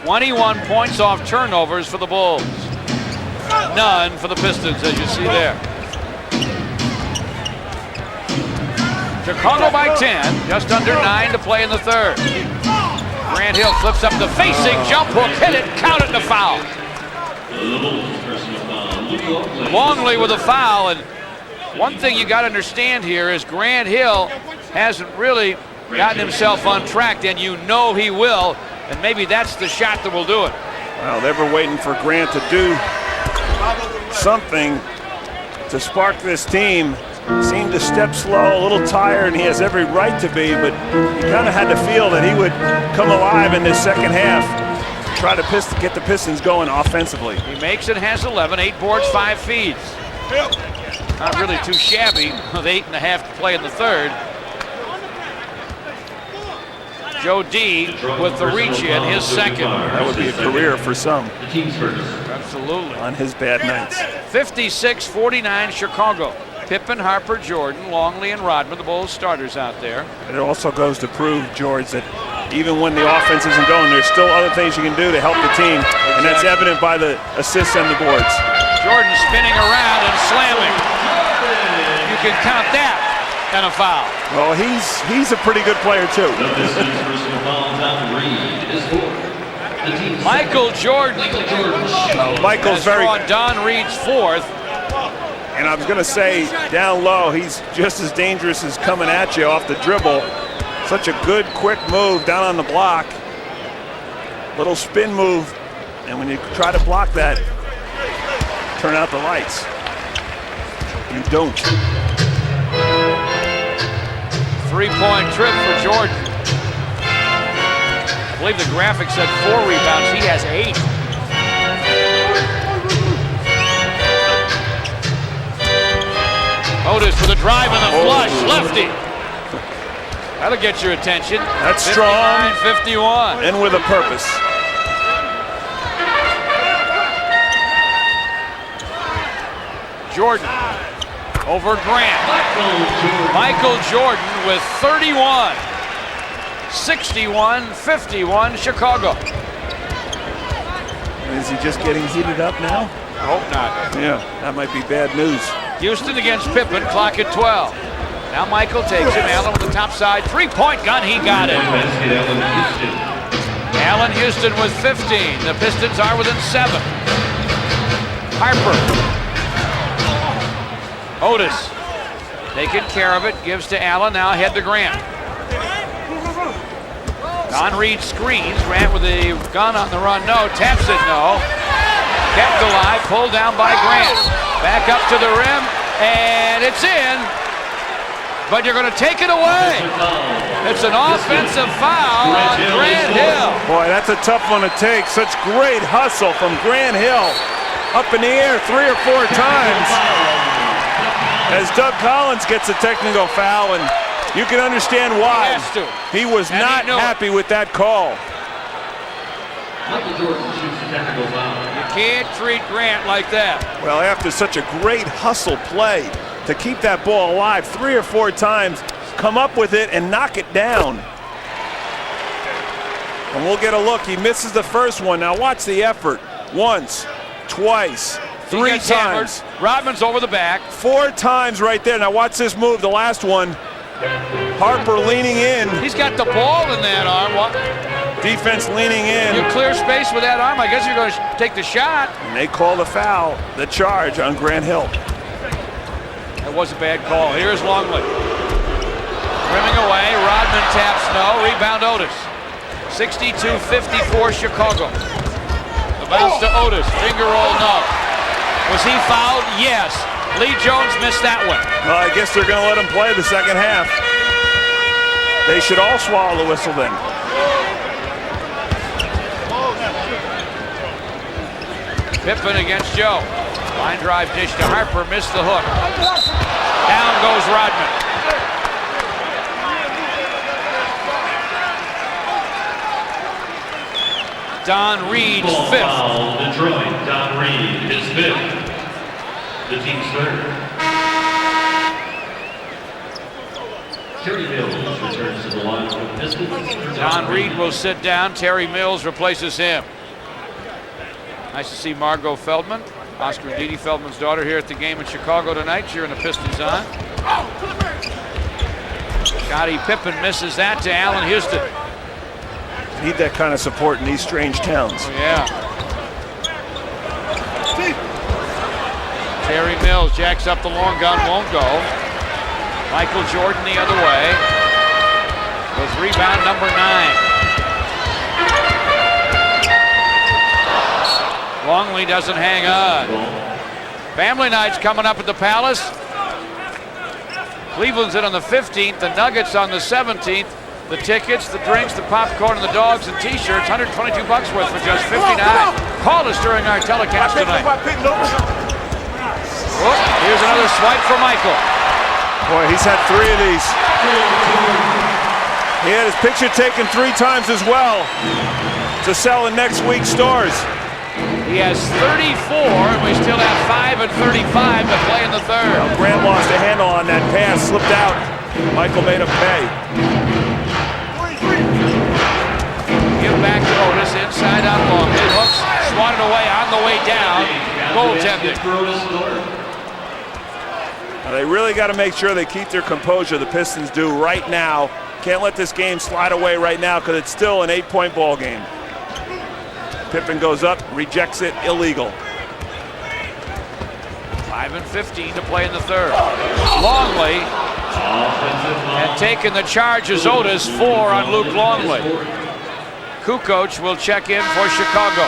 21 points off turnovers for the Bulls. None for the Pistons, as you see there. Chicago by 10, just under 9 to play in the third. Grant Hill flips up the facing jump hook, hit it, count it, and a foul. Longley with a foul, and one thing you got to understand here is Grant Hill hasn't really gotten himself on track, and you know he will, and maybe that's the shot that will do it. Well, they were waiting for Grant to do something to spark this team. Seemed to step slow, a little tired, and he has every right to be, but you kind of had to feel that he would come alive in this second half, try to get the Pistons going offensively. He makes it, has 11, 8 boards, 5 feeds. Not really too shabby with 8.5 to play in the third. Joe D with the reach in, his second. That would be a career for some. The team's first. Absolutely. on his bad nights. 56-49 Chicago. Pippen, Harper, Jordan, Longley, and Rodman, the Bulls starters out there. And it also goes to prove, George, that even when the offense isn't going, there's still other things you can do to help the team, and that's evident by the assists and the boards. Jordan spinning around and slamming. You can count that and a foul. Well, he's a pretty good player too. The Pistons personal foul on Reed is 4. The team's Michael Jordan Michael's has very, drawn Don Reed's fourth. and I was going to say down low, he's just as dangerous as coming at you off the dribble. Such a good, quick move down on the block. Little spin move, and when you try to block that, turn out the lights. You don't. 3-point trip for Jordan. I believe the graphic said 4 rebounds. He has 8. Otis with a drive and a flush. Lefty. That'll get your attention. That's strong. 59-51. And with a purpose. Jordan over Grant. Michael Jordan with 31. 61-51 Chicago. Is he just getting heated up now? I hope not. Yeah, that might be bad news. Houston against Pippen, clock at 12. Now Michael takes him. Allen with the top side. 3-point gun, he got it. Allen Houston with 15. The Pistons are within 7. Harper. Otis taking care of it. Gives to Allen. Now ahead to Grant. Don Reed screens. Grant with a gun on the run. No. Taps it. No. Kept alive. Pulled down by Grant. Back up to the rim. And it's in. But you're going to take it away. It's an offensive foul on Grant Hill. Boy, that's a tough one to take. Such great hustle from Grant Hill. Up in the air 3 or 4 times. As Doug Collins gets a technical foul, and you can understand why. He was not happy with that call. Michael Jordan shoots the technical foul. You can't treat Grant like that. Well, after such a great hustle play, to keep that ball alive 3 or 4 times, come up with it and knock it down. And we'll get a look. He misses the first one. Now watch the effort. Once, twice, 3 times. Rodman's over the back. 4 times right there. Now watch this move, the last one. Harper leaning in. He's got the ball in that arm. Defense leaning in. You clear space with that arm. I guess you're going to take the shot. And they call the foul, the charge on Grant Hill. That was a bad call. Here's Longley. Rimming away. Rodman taps no. Rebound Otis. 62-54 Chicago. The bounce to Otis. Finger roll no. Was he fouled? Yes. Lee Jones missed that one. Well, I guess they're going to let him play the second half. They should all swallow the whistle then. Pippen against Joe. Line drive dish to Harper, missed the hook. Down goes Rodman. Don Reed's fifth. Foul, Detroit. Don Reed is 5th. The team's 3rd. Terry Mills returns to the line for the Pistons. Don Reed will sit down. Terry Mills replaces him. Nice to see Margot Feldman, Oscar and Dee Dee Feldman's daughter, here at the game in Chicago tonight, cheering the Pistons on. Scottie Pippen misses that to Allen Houston. Need that kind of support in these strange towns. Oh, yeah. Terry Mills jacks up the long gun, won't go. Michael Jordan the other way with rebound number 9. Longley doesn't hang on. Family night's coming up at the Palace. Cleveland's in on the 15th, the Nuggets on the 17th. The tickets, the drinks, the popcorn, and the dogs and t-shirts, $122 worth for just $59. Call us during our telecast tonight. Whoop, here's another swipe for Michael. Boy, he's had 3 of these. He had his picture taken 3 times as well to sell in next week's stores. He has 34, and we still have 5 and 35 to play in the third. Well, Grant lost a handle on that pass, slipped out. Michael made him pay. Give back to Otis, inside out long. Hit hooks, swatted away on the way down. Goaltending. Now they really got to make sure they keep their composure. The Pistons do right now. Can't let this game slide away right now because it's still an 8-point ball game. Pippen goes up, rejects it, illegal. 5 and 15 to play in the third. Longley, and taking the charge is Otis, 4 on Luke Longley. Kukoc will check in for Chicago.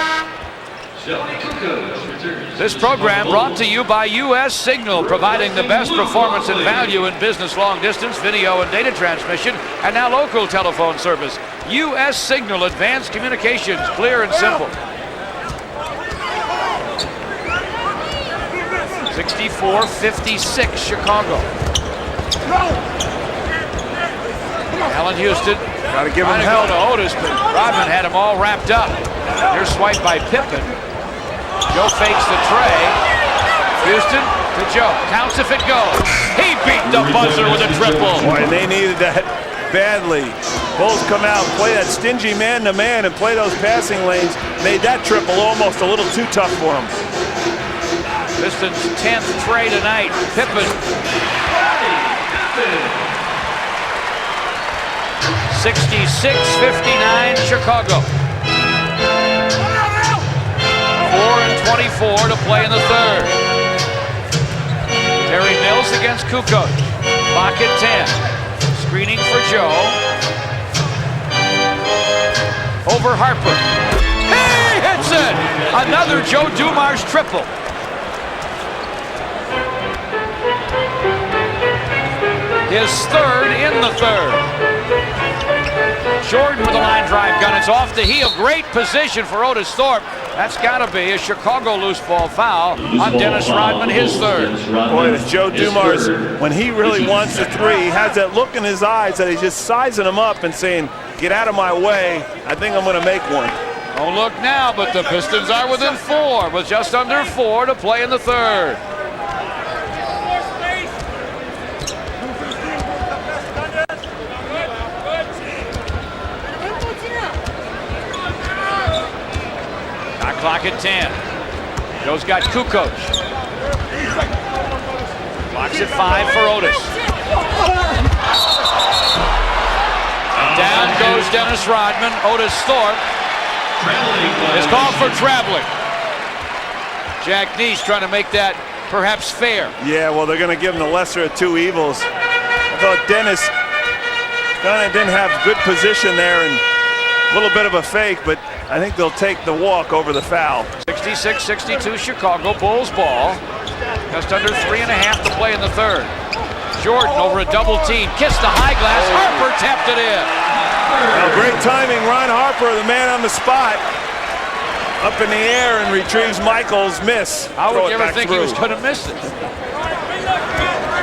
This program brought to you by U.S. Signal, providing the best performance and value in business long distance video and data transmission, and now local telephone service. U.S. Signal, advanced communications, clear and simple. 64-56 Chicago. Allen Houston Gotta give him trying to help. go to Otis, but Rodman had him all wrapped up. Here's swiped by Pippen. Joe fakes the tray. Houston to Joe. Counts if it goes. He beat the buzzer with a triple. Boy, and they needed that badly. Bulls come out, play that stingy man-to-man and play those passing lanes. Made that triple almost a little too tough for them. Pistons 10th tray tonight. Pippen. 66-59 Chicago. 4 and 24 to play in the third. Terry Mills against Kukoc. Clock at 10. Screening for Joe. Over Harper. He hits it! Another Joe Dumars triple. His third in the third. Jordan with a line drive gun. It's off the heel. Great position for Otis Thorpe. That's got to be a Chicago loose ball foul on Dennis Rodman, his third. Boy, it's Joe Dumars, when he really wants the three, he has that look in his eyes that he's just sizing him up and saying, get out of my way. I think I'm going to make one. Don't look now, but the Pistons are within 4 with just under 4 to play in the third. Clock at 10. Joe's got Kukoc. Clock's at 5 for Otis. Down goes Dennis Rodman. Otis Thorpe is called for traveling. Jack Neese trying to make that perhaps fair. Yeah, well, they're going to give him the lesser of two evils. I thought Dennis kind of didn't have good position there and a little bit of a fake, but I think they'll take the walk over the foul. 66-62 Chicago. Bulls ball. Just under 3.5 to play in the third. Jordan over a double team. Kissed the high glass. Harper tapped it in. Well, great timing. Ron Harper, the man on the spot, up in the air and retrieves Michael's miss. How would you ever think he was going to miss it?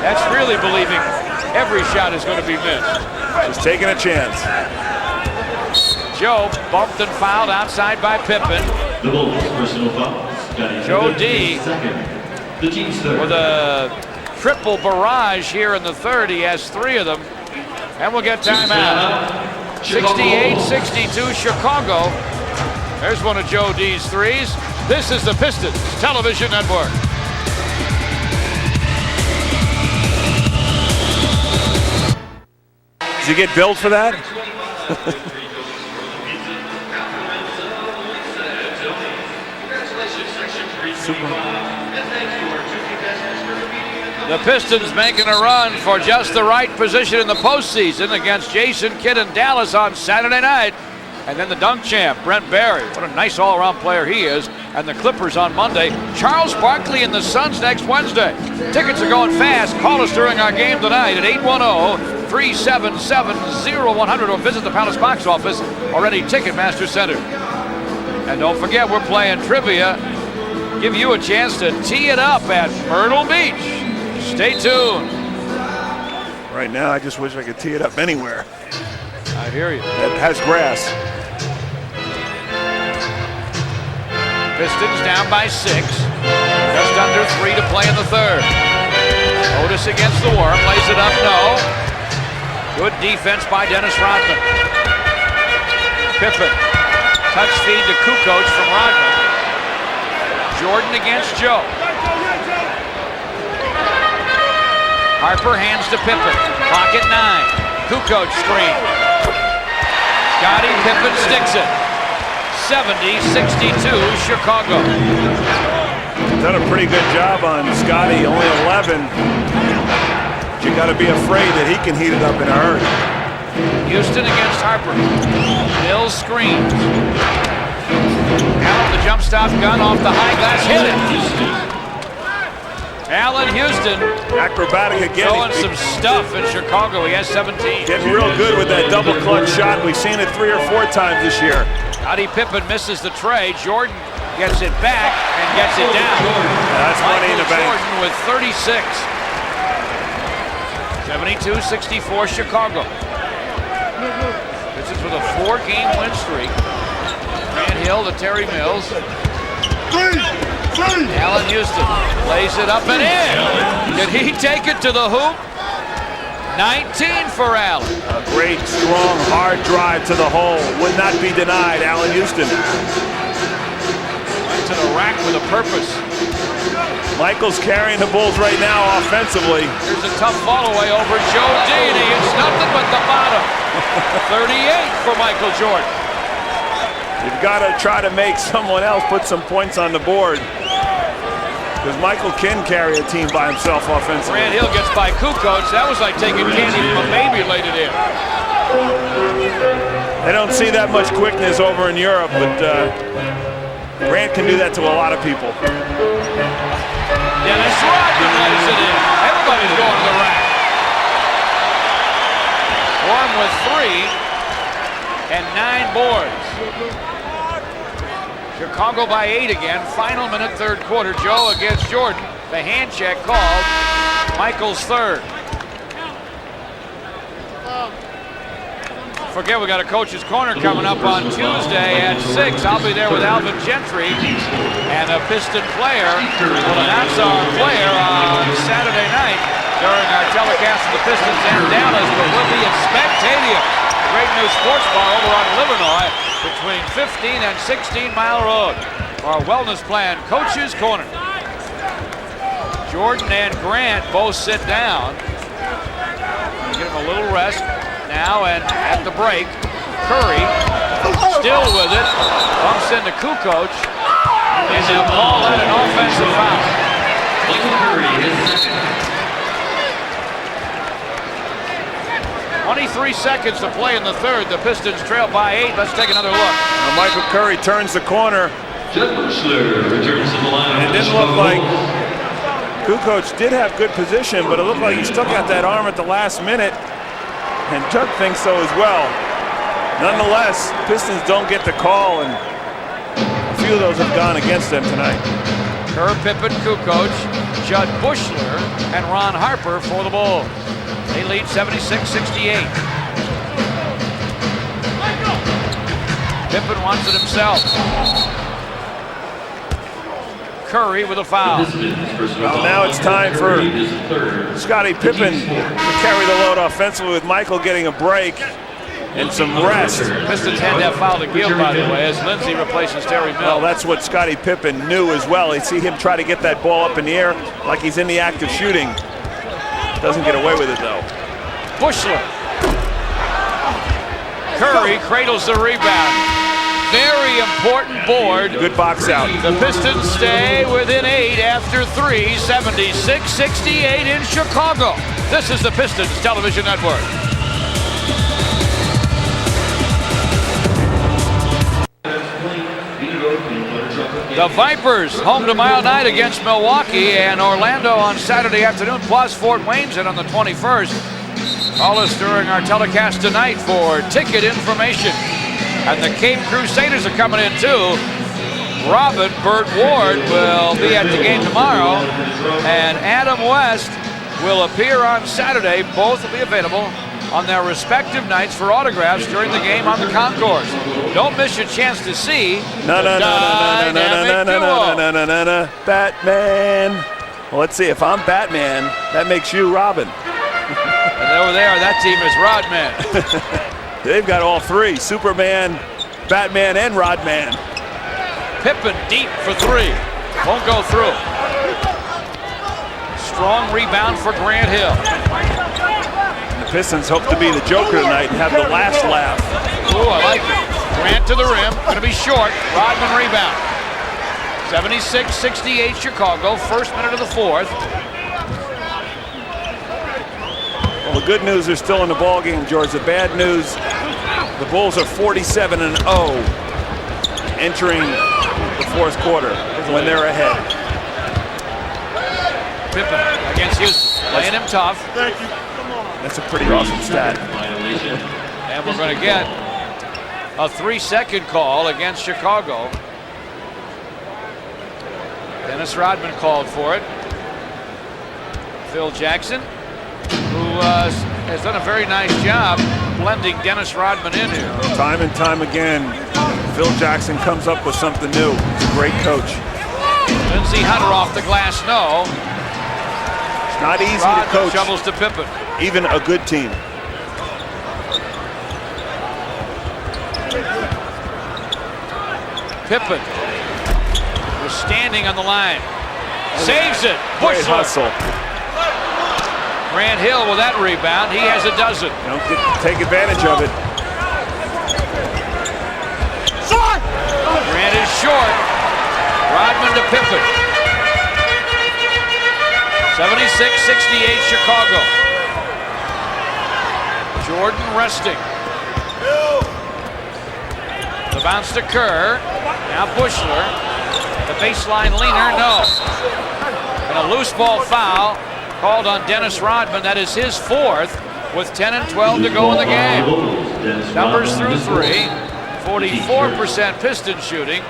That's really believing every shot is going to be missed. Just taking a chance. Joe bumped and fouled outside by Pippen. The Bulls personal fouls. Joe D. The team's third. With a triple barrage here in the third. He has 3 of them. And we'll get timeout. 68-62 Chicago. There's one of Joe D's threes. This is the Pistons Television Network. Did you get billed for that? The Pistons making a run for just the right position in the postseason against Jason Kidd in Dallas on Saturday night. And then the dunk champ, Brent Barry. What a nice all-around player he is. And the Clippers on Monday. Charles Barkley and the Suns next Wednesday. Tickets are going fast. Call us during our game tonight at 810-377-0100 or visit the Palace box office or any Ticketmaster Center. And don't forget, we're playing trivia. Give you a chance to tee it up at Myrtle Beach. Stay tuned. Right now, I just wish I could tee it up anywhere I hear you. that has grass. Pistons down by 6. Just under 3 to play in the third. Otis against the worm, lays it up, no. Good defense by Dennis Rodman. Pippen, touch feed to Kukoc from Rodman. Jordan against Joe. Harper hands to Pippen. Clock at 9. Kukoc screen. Scottie Pippen sticks it. 70-62 Chicago. Done a pretty good job on Scottie. Only 11. You got to be afraid that he can heat it up in a hurry. Houston against Harper. Mills screens. Allen, the jump stop gun off the high glass, hit it. Allen Houston Acrobatic again. throwing some stuff in Chicago. He has 17. Getting real good with that double clutch shot. We've seen it 3 or 4 times this year. Scottie Pippen misses the tray. Jordan gets it back and gets it down. That's money in the bank. Jordan with 36. 72-64 Chicago. This is with a 4-game win streak. Grant Hill to Terry Mills. Allen Houston lays it up and in. Did he take it to the hoop? 19 for Allen. A great, strong, hard drive to the hole. Would not be denied, Allen Houston. Went to the rack with a purpose. Michael's carrying the Bulls right now offensively. Here's a tough ball away over Joe Dini. It's nothing but the bottom. 38 for Michael Jordan. You've got to try to make someone else put some points on the board. Because Michael can carry a team by himself offensively. Grant Hill gets by Kukoc. That was like taking candy from a baby, laid it in. They don't see that much quickness over in Europe, but Grant can do that to a lot of people. Dennis Rodman lays it in. Everybody's going to the rack. Worm with 3 and 9 boards. Chicago by 8 again. Final minute, third quarter. Joe against Jordan. The hand check called. Michael's third. Forget we got a coach's corner coming up on Tuesday at 6. I'll be there with Alvin Gentry, and a Piston player will announce our player on Saturday night during our telecast of the Pistons and Dallas, but we'll be at Spectadium, great new sports bar over on Livernois between 15 and 16 Mile Road. Our wellness plan, Coach's Corner. Jordan and Grant both sit down. Give them a little rest now, and at the break, Curry still with it, bumps into Kukoc, and they'll call that an offensive foul. Michael Curry is 23 seconds to play in the third. The Pistons trail by 8. Let's take another look. Now Michael Curry turns the corner. Judd Bushler returns to the line. And it didn't look like Kukoc did have good position, but it looked like he stuck out that arm at the last minute. And Judd thinks so as well. Nonetheless, Pistons don't get the call, and a few of those have gone against them tonight. Kerr, Pippen, Kukoc, Judd Bushler, and Ron Harper for the Bulls. They lead 76-68. Pippen wants it himself. Curry with a foul. Well, now it's time for Scottie Pippen to carry the load offensively, with Michael getting a break and some rest. Pistons had that foul to give, by the way, as Lindsey replaces Terry Mills. Well, that's what Scottie Pippen knew as well. He'd see him try to get that ball up in the air like he's in the act of shooting. Doesn't get away with it, though. Bushler. Curry cradles the rebound. Very important board. Good box out. The Pistons stay within 8 after 3, 76-68 in Chicago. This is the Pistons Television Network. The Vipers home tomorrow night against Milwaukee, and Orlando on Saturday afternoon, plus Fort Wayne on the 21st. Call us during our telecast tonight for ticket information. And the Cape Crusaders are coming in too. Robin Burt Ward will be at the game tomorrow, and Adam West will appear on Saturday. Both will be available on their respective nights for autographs during the game on the concourse. Don't miss your chance to see No. dynamic duo. Batman. Well, let's see. If I'm Batman, that makes you Robin. And over there, that team is Rodman. They've got all three: Superman, Batman, and Rodman. Pippen deep for three. Won't go through. Strong rebound for Grant Hill. The Pistons hope to be the Joker tonight and have the last laugh. Ooh, I like it. Grant to the rim. Going to be short. Rodman rebound. 76-68 Chicago. First minute of the fourth. Well, the good news, they're still in the ball game, George. The bad news, the Bulls are 47-0 entering the fourth quarter when they're ahead. Pippen against Houston. Playing him tough. Thank you. That's a pretty awesome stat. Violation. And we're going to get a 3-second call against Chicago. Dennis Rodman called for it. Phil Jackson, who has done a very nice job blending Dennis Rodman in here. Time and time again, Phil Jackson comes up with something new. He's a great coach. Lindsey Hunter off the glass, no. It's not easy Rodman to coach shovels to Pippen. even a good team. Pippen was standing on the line. Saves it. Great Bushler. hustle. Grant Hill with that rebound. He has a dozen. Take advantage of it. Grant is short. Rodman to Pippen. 76-68 Chicago. Jordan resting. The bounce to Kerr. Now Bushler. The baseline leaner, no. And a loose ball foul called on Dennis Rodman. That is his fourth with 10 and 12 to go in the game. Numbers through three. 44% Piston shooting.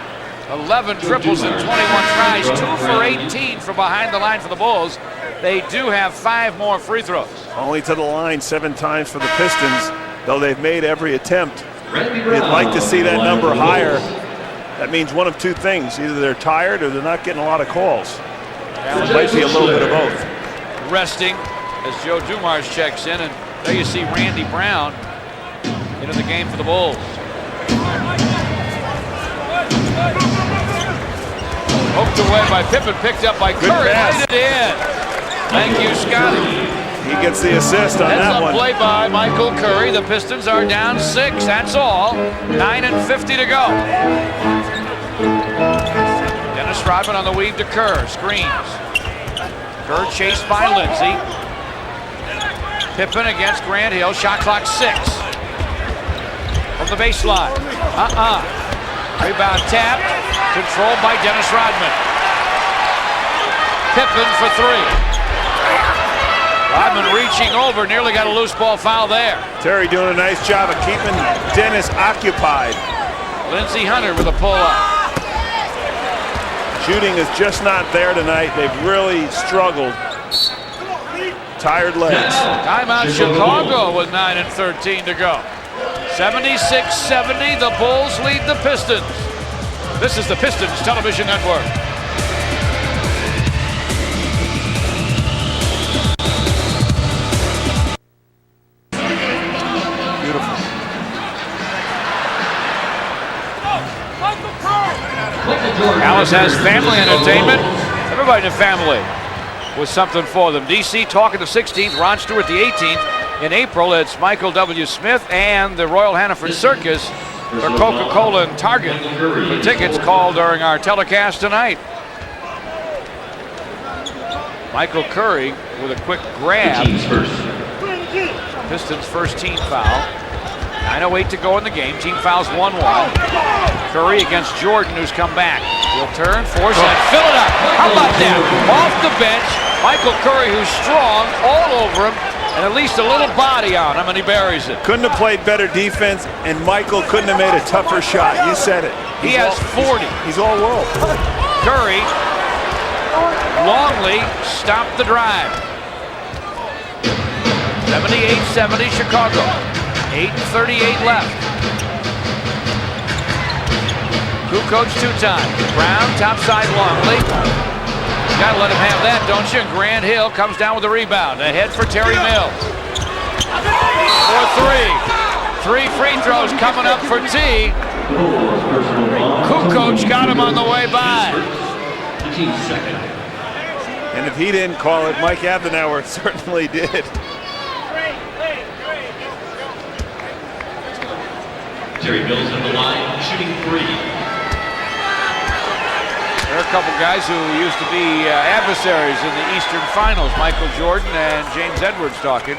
11 triples and 21 tries. 2 for 18 from behind the line for the Bulls. They do have 5 more free throws. Only to the line 7 times for the Pistons, though they've made every attempt. You'd like to see that number higher. That means one of two things. Either they're tired or they're not getting a lot of calls. It might be a little bit of both. Resting as Joe Dumars checks in, and there you see Randy Brown into the game for the Bulls. Poked away by Pippen, picked up by Curry, pass. laid it in. Thank you, Scotty. He gets the assist on That's that a one. play by Michael Curry. The Pistons are down 6. That's all. 9 and 50 to go. Dennis Rodman on the weave to Kerr. Screens. Kerr chased by Lindsey. Pippen against Grant Hill. Shot clock 6. From the baseline. Rebound tapped. Controlled by Dennis Rodman. Pippen for 3. Rodman reaching over, nearly got a loose ball foul there. Terry doing a nice job of keeping Dennis occupied. Lindsey Hunter with a pull-up. Shooting is just not there tonight. They've really struggled. Tired legs. Timeout Chicago with 9 and 13 to go. 76-70, the Bulls lead the Pistons. This is the Pistons Television Network. Alice has family entertainment. Everybody in the family with something for them. DC talking the 16th, Ron Stewart the 18th. In April, it's Michael W. Smith and the Royal Hannaford Circus for Coca-Cola and Target. The tickets called during our telecast tonight. Michael Curry with a quick grab. Pistons first team foul. 9:08 to go in the game. Team fouls 1-1. Curry against Jordan, who's come back. He'll turn, force, and fill it up. How about that? Off the bench, Michael Curry, who's strong, all over him, and at least a little body on him, and he buries it. Couldn't have played better defense, and Michael couldn't have made a tougher shot. You said it. He has 40. He's all world. Curry, Longley stopped the drive. 78-70 Chicago. 8:38 left. Kukoc 2-time. Brown topside Longley. Gotta let him have that, don't you? And Grant Hill comes down with the rebound. Ahead for Terry Mills. For three. 3 free throws coming up for T. Kukoc got him on the way by. And if he didn't call it, Mike Abdenauer certainly did. Terry Mills at the line, shooting 3. There are a couple guys who used to be adversaries in the Eastern Finals. Michael Jordan and James Edwards talking.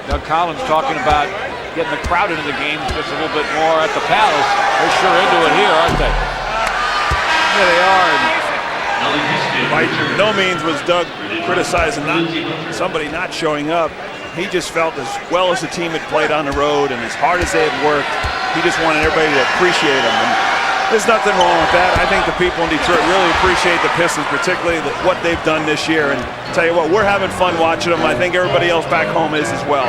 Doug Collins talking about getting the crowd into the games just a little bit more at the Palace. They're sure into it here, aren't they? Yeah, they are. By no means was Doug criticizing somebody not showing up. He just felt as well as the team had played on the road and as hard as they had worked, he just wanted everybody to appreciate him. And there's nothing wrong with that. I think the people in Detroit really appreciate the Pistons, particularly what they've done this year. And tell you what, we're having fun watching them. I think everybody else back home is as well.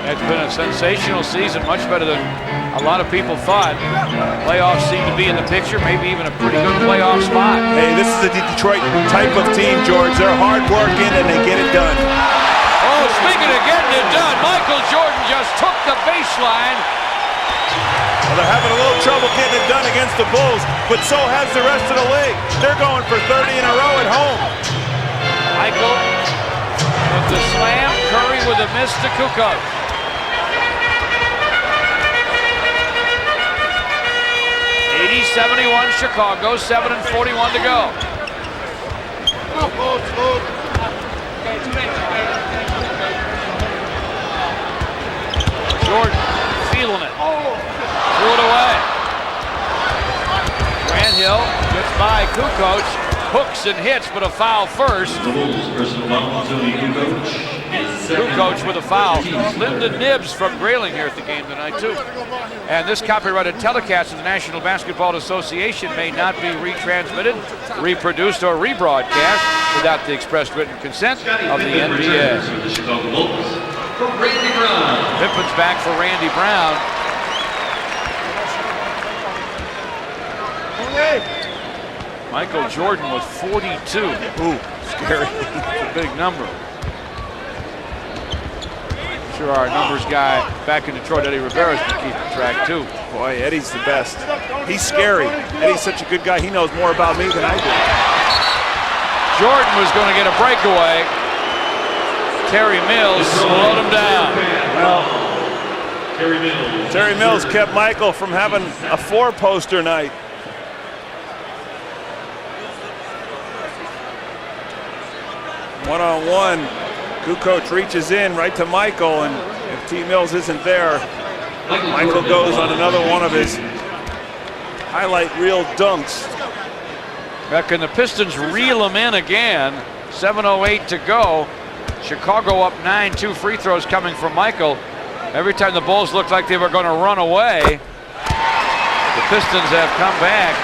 It's been a sensational season, much better than a lot of people thought. Playoffs seem to be in the picture, maybe even a pretty good playoff spot. Hey, this is the Detroit type of team, George. They're hard working and they get it done. Oh, speaking of getting it done, Michael Jordan just took the baseline. Well, they're having a little trouble getting it done against the Bulls, but so has the rest of the league. They're going for 30 in a row at home. Michael with the slam, Curry with a miss to Kukoc. .71 Chicago, 7:41 to go. Jordan feeling it. Threw it away. Grant Hill gets by Kukoc, hooks and hits, but a foul first. The Bulls personal foul, Tony Kukoc is second. Kukoc with a foul. Linda Nibbs from Grayling here at the game tonight, too. And this copyrighted telecast of the National Basketball Association may not be retransmitted, reproduced, or rebroadcast without the express written consent of the NBA. For the Chicago Bulls, for Randy Brown. Pippen's back for Randy Brown. Michael Jordan with 42. Ooh, scary. It's a big number. Sure, our numbers guy back in Detroit, Eddie Rivera's been keeping track too. Boy, Eddie's the best. He's scary. Eddie's such a good guy. He knows more about me than I do. Jordan was going to get a breakaway. Terry Mills slowed him down. Well, Terry Mills kept Michael from having a 4-poster night. One-on-one, Kukoc reaches in right to Michael, and if T. Mills isn't there, Michael goes on another one of his highlight reel dunks. Back in the Pistons reel him in again. 7:08 to go. Chicago up 9, 2 free throws coming from Michael. Every time the Bulls looked like they were going to run away, the Pistons have come back.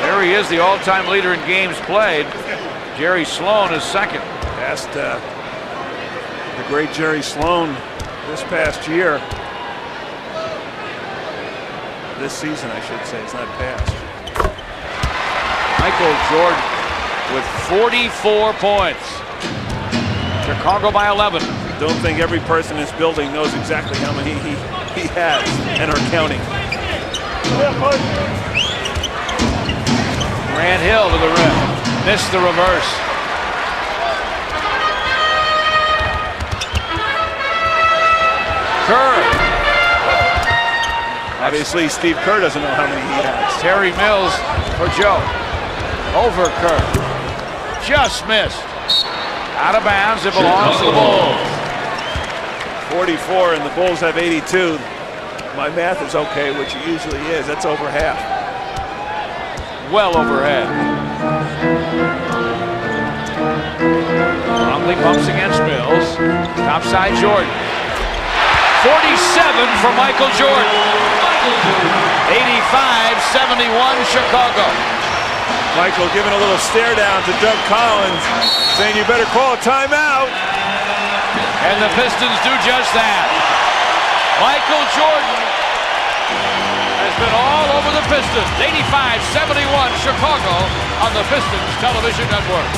There he is, the all-time leader in games played. Jerry Sloan is second. Past the great Jerry Sloan this past year. This season, I should say. It's not past. Michael Jordan with 44 points. Chicago by 11. Don't think every person in this building knows exactly how many he has and are counting. Grant Hill to the rim. Missed the reverse. Kerr. Obviously, Steve Kerr doesn't know how many he has. Terry Mills for Joe. Over Kerr. Just missed. Out of bounds. It belongs to the Bulls. 44 and the Bulls have 82. My math is okay, which it usually is. That's over half. Well overhead. Longley bumps against Mills. Topside Jordan. 47 for Michael Jordan. 85-71 Chicago. Michael giving a little stare down to Doug Collins, saying you better call a timeout. And the Pistons do just that. Michael Jordan has been all over the Pistons. 85-71 Chicago on the Pistons television network.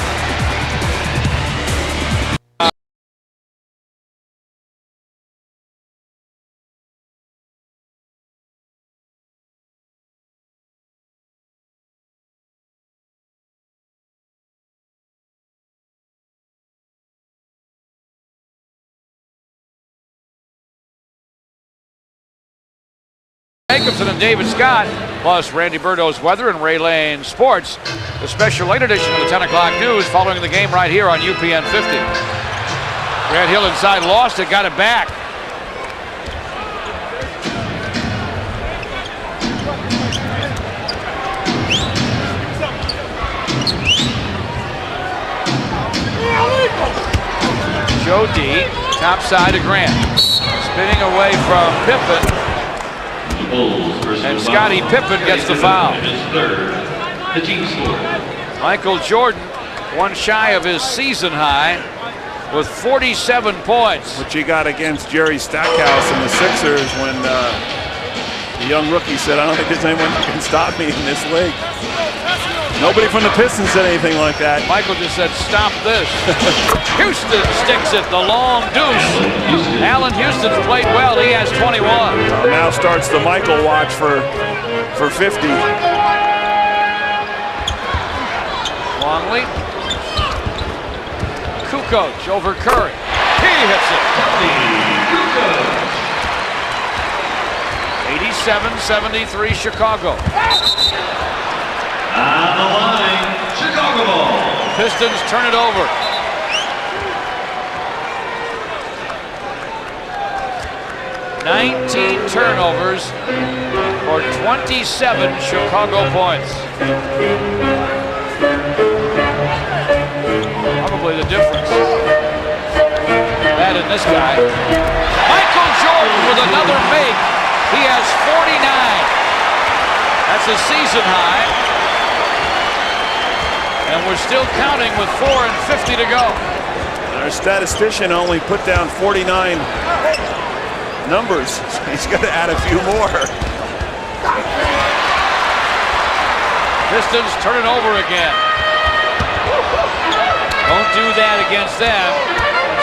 Jacobson and David Scott, plus Randy Burdo's weather and Ray Lane Sports. The special late edition of the 10 o'clock news following the game right here on UPN 50. Grant Hill inside, lost it, got it back. Joe D, top side to Grant. Spinning away from Pippen. And Scottie Pippen gets the foul. The team score. Michael Jordan, one shy of his season high, with 47 points. What you got against Jerry Stackhouse and the Sixers when the young rookie said, I don't think there's anyone who can stop me in this league. Nobody from the Pistons said anything like that. Michael just said, stop this. Houston sticks it, the long deuce. Allen Houston's played well, he has 21. Now starts the Michael watch for 50. Longley. Kukoc over Curry. He hits it. 87-73 Chicago. On the line, Chicago ball. Pistons turn it over. $19 turnovers for 27 Chicago points. Probably the difference. That and this guy. Michael Jordan with another make. He has 49. That's a season high. And we're still counting with 4 and 50 to go. Our statistician only put down 49 numbers. He's got to add a few more. Pistons turn it over again. Don't do that against them.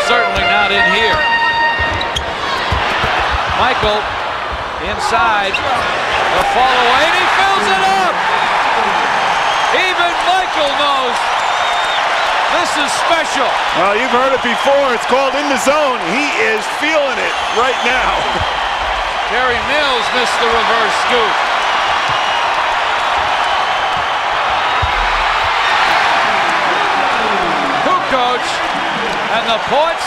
Certainly not in here. Michael inside. The fall away, and he fills it up. Even Michael knows this is special. Well, you've heard it before. It's called in the zone. He is feeling it right now. Terry Mills missed the reverse scoop. Kukoc, and the points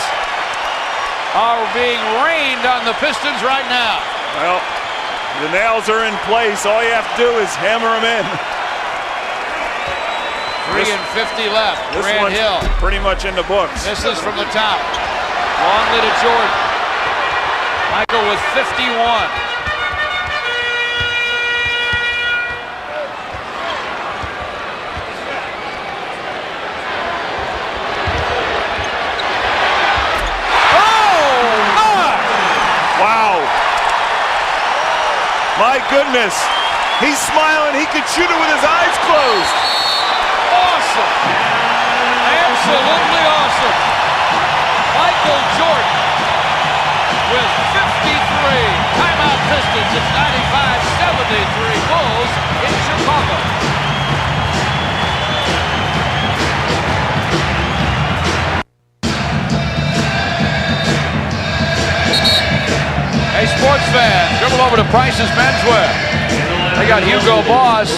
are being rained on the Pistons right now. Well, the nails are in place. All you have to do is hammer them in. 3 and 50 left. This Grant one's Hill. pretty much in the books. Misses from the top. Longley to Jordan. Michael with 51. Oh, my! Wow. My goodness. He's smiling. He could shoot it with his eyes closed. Awesome. Absolutely awesome. Michael Jordan with 53. Timeout Pistons. It's 95-73 Bulls in Chicago. Hey, sports fan, dribble over to Price's Menswear. They got Hugo Boss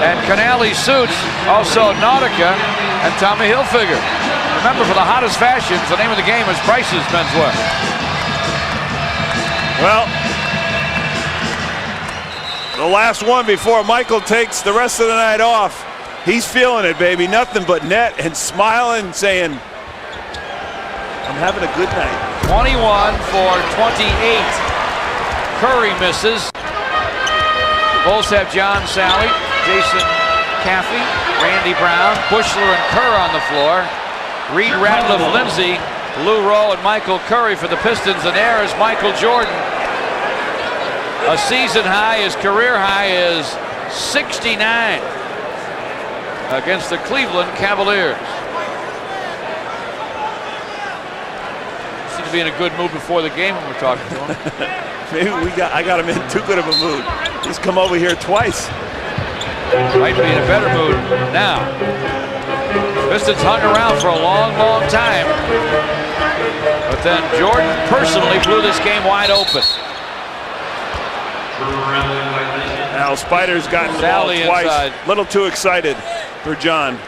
and Canali Suits, also Nautica and Tommy Hilfiger. Remember, for the hottest fashions, the name of the game is Price's Menswear. Well, the last one before Michael takes the rest of the night off. He's feeling it, baby. Nothing but net and smiling, saying, I'm having a good night. 21 for 28. Curry misses. Bulls have John Sally, Jason Caffey, Randy Brown, Bushler, and Kerr on the floor. Reed, Ratliff, Lindsey, Lou Rowe, and Michael Curry for the Pistons. And there is Michael Jordan. A season high, his career high is 69 against the Cleveland Cavaliers. Seems to be in a good mood before the game when we're talking to him. Maybe I got him in too good of a mood. He's come over here twice. Might be in a better mood now. Pistons hung around for a long, long time. But then Jordan personally blew this game wide open. Now Spider's gotten the ball twice. A little too excited for John.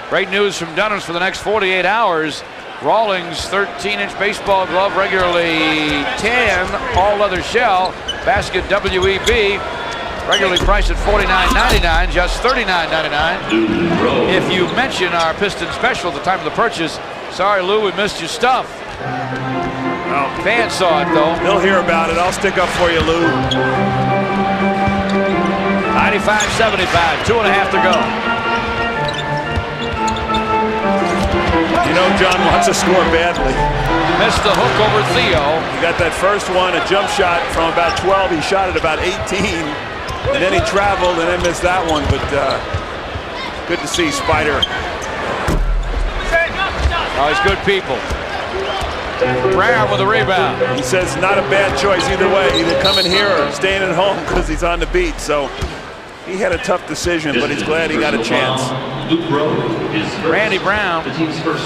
Great news from Dunham's for the next 48 hours. Rawlings 13-inch baseball glove, regularly tan, all leather shell, basket WEB, regularly priced at $49.99, just $39.99. If you mention our Piston special at the time of the purchase, sorry Lou, we missed your stuff. Well, fans saw it though. They'll hear about it. I'll stick up for you, Lou. 95-75, 2.5 to go. You know John wants to score badly. Missed the hook over Theo. He got that first one, a jump shot from about 12. He shot at about 18. And then he traveled and then missed that one. But good to see Spider. Oh, he's good people. Brown with a rebound. He says not a bad choice either way. Either coming here or staying at home because he's on the beat. So he had a tough decision, but he's glad he got a chance. Randy Brown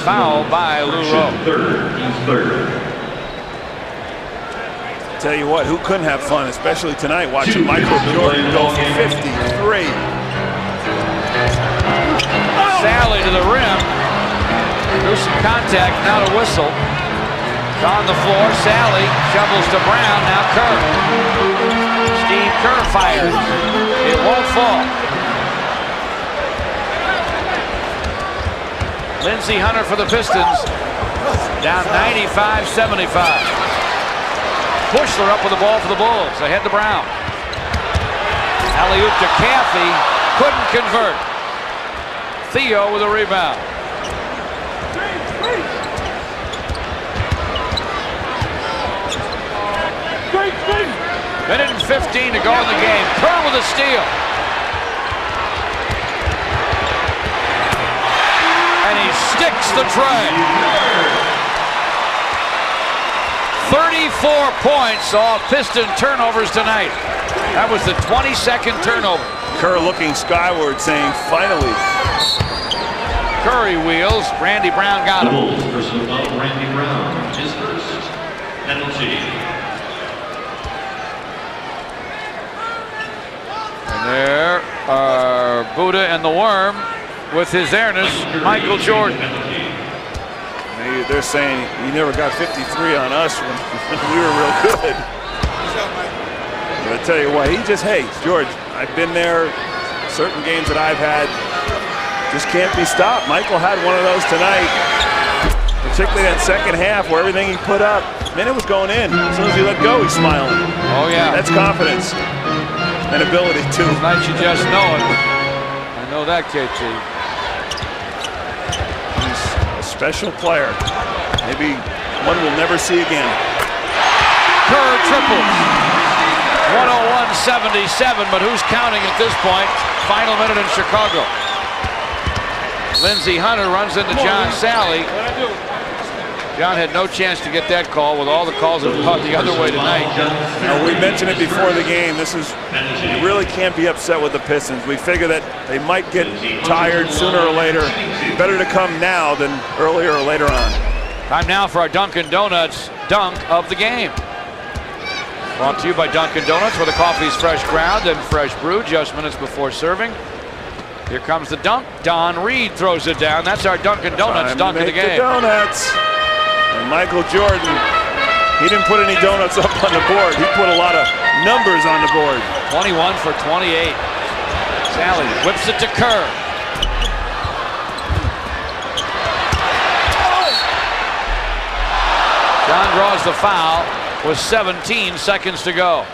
fouled by Lou Rowe. Tell you what, who couldn't have fun, especially tonight, watching Michael Jordan go for 53. Sally to the rim. Through some contact, now to whistle. On the floor, Sally shovels to Brown, now Kerr. Steve Kerr fires. It won't fall. Lindsey Hunter for the Pistons. Down 95-75. Bushler up with the ball for the Bulls. Ahead to Brown. Alley-oop to Caffey. Couldn't convert. Theo with a rebound. Minute and 15 to go in the game. Kerr with a steal. And he sticks the tray. 34 points off Piston turnovers tonight. That was the 22nd turnover. Kerr looking skyward saying, finally. Curry wheels. Randy Brown got him. Bulls personal foul, Randy Brown, his first penalty. And there are Buddha and the Worm with his airness, Michael Jordan. They're saying you never got 53 on us when we were real good. But I tell you what, he just, hey, George, I've been there, certain games that I've had, just can't be stopped. Michael had one of those tonight, particularly that second half where everything he put up, man, it was going in. As soon as he let go, he's smiling. Oh, yeah. That's confidence and ability, too. Tonight you just know it. I know that, KT. He's a special player. Maybe one we'll never see again. Kerr triples. 101-77, but who's counting at this point? Final minute in Chicago. Lindsey Hunter runs into John Sally. John had no chance to get that call with all the calls that have gone the other way tonight. Now, we mentioned it before the game. You really can't be upset with the Pistons. We figure that they might get tired sooner or later. Better to come now than earlier or later on. Time now for our Dunkin' Donuts dunk of the game. Brought to you by Dunkin' Donuts, where the coffee's fresh ground and fresh brewed just minutes before serving. Here comes the dunk. Don Reed throws it down. That's our Dunkin' Donuts dunk of the game. Donuts. And Michael Jordan, he didn't put any donuts up on the board. He put a lot of numbers on the board. 21 for 28. Sally whips it to Kerr. John draws the foul with 17 seconds to go.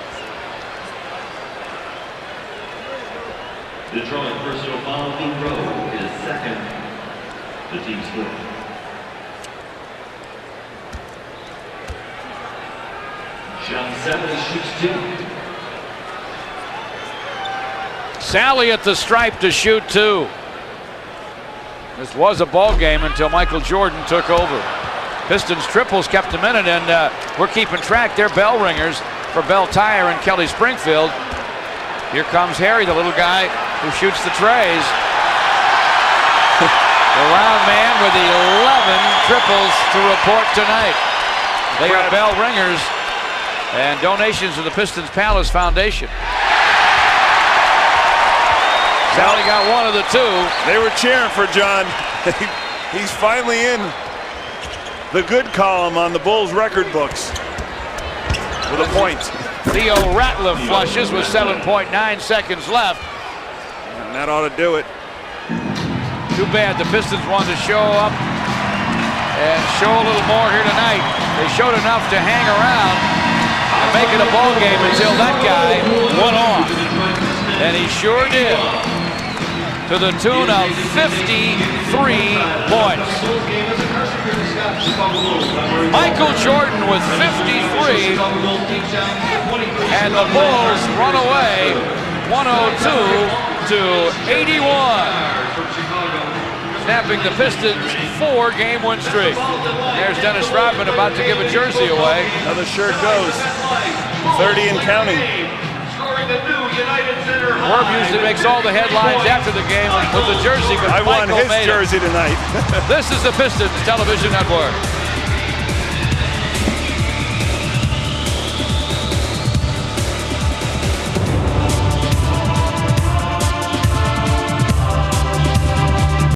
Detroit personal foul, Lou Rowe. the team score. John Sally shoots 2. Sally at the stripe to shoot 2. This was a ball game until Michael Jordan took over. Pistons triples kept them in it, and we're keeping track. They're bell ringers for Bell Tire and Kelly Springfield. Here comes Harry, the little guy who shoots the trays. The round man with 11 triples to report tonight. They are bell ringers and donations to the Pistons Palace Foundation. Sally got one of the 2. They were cheering for John. He's finally in the good column on the Bulls record books with a point. Theo Ratliff flushes with 7.9 seconds left. And that ought to do it. Too bad the Pistons wanted to show up and show a little more here tonight. They showed enough to hang around and make it a ball game until that guy went off. And he sure did. To the tune of 53 points. Michael Jordan with 53, and the Bulls run away 102 to 81, snapping the Pistons' 4-game win streak. There's Dennis Rodman about to give a jersey away. Another shirt goes. 30 and counting. Herb usually makes all the headlines after the game with the jersey, but I Michael won his made jersey tonight. This is the Pistons Television Network.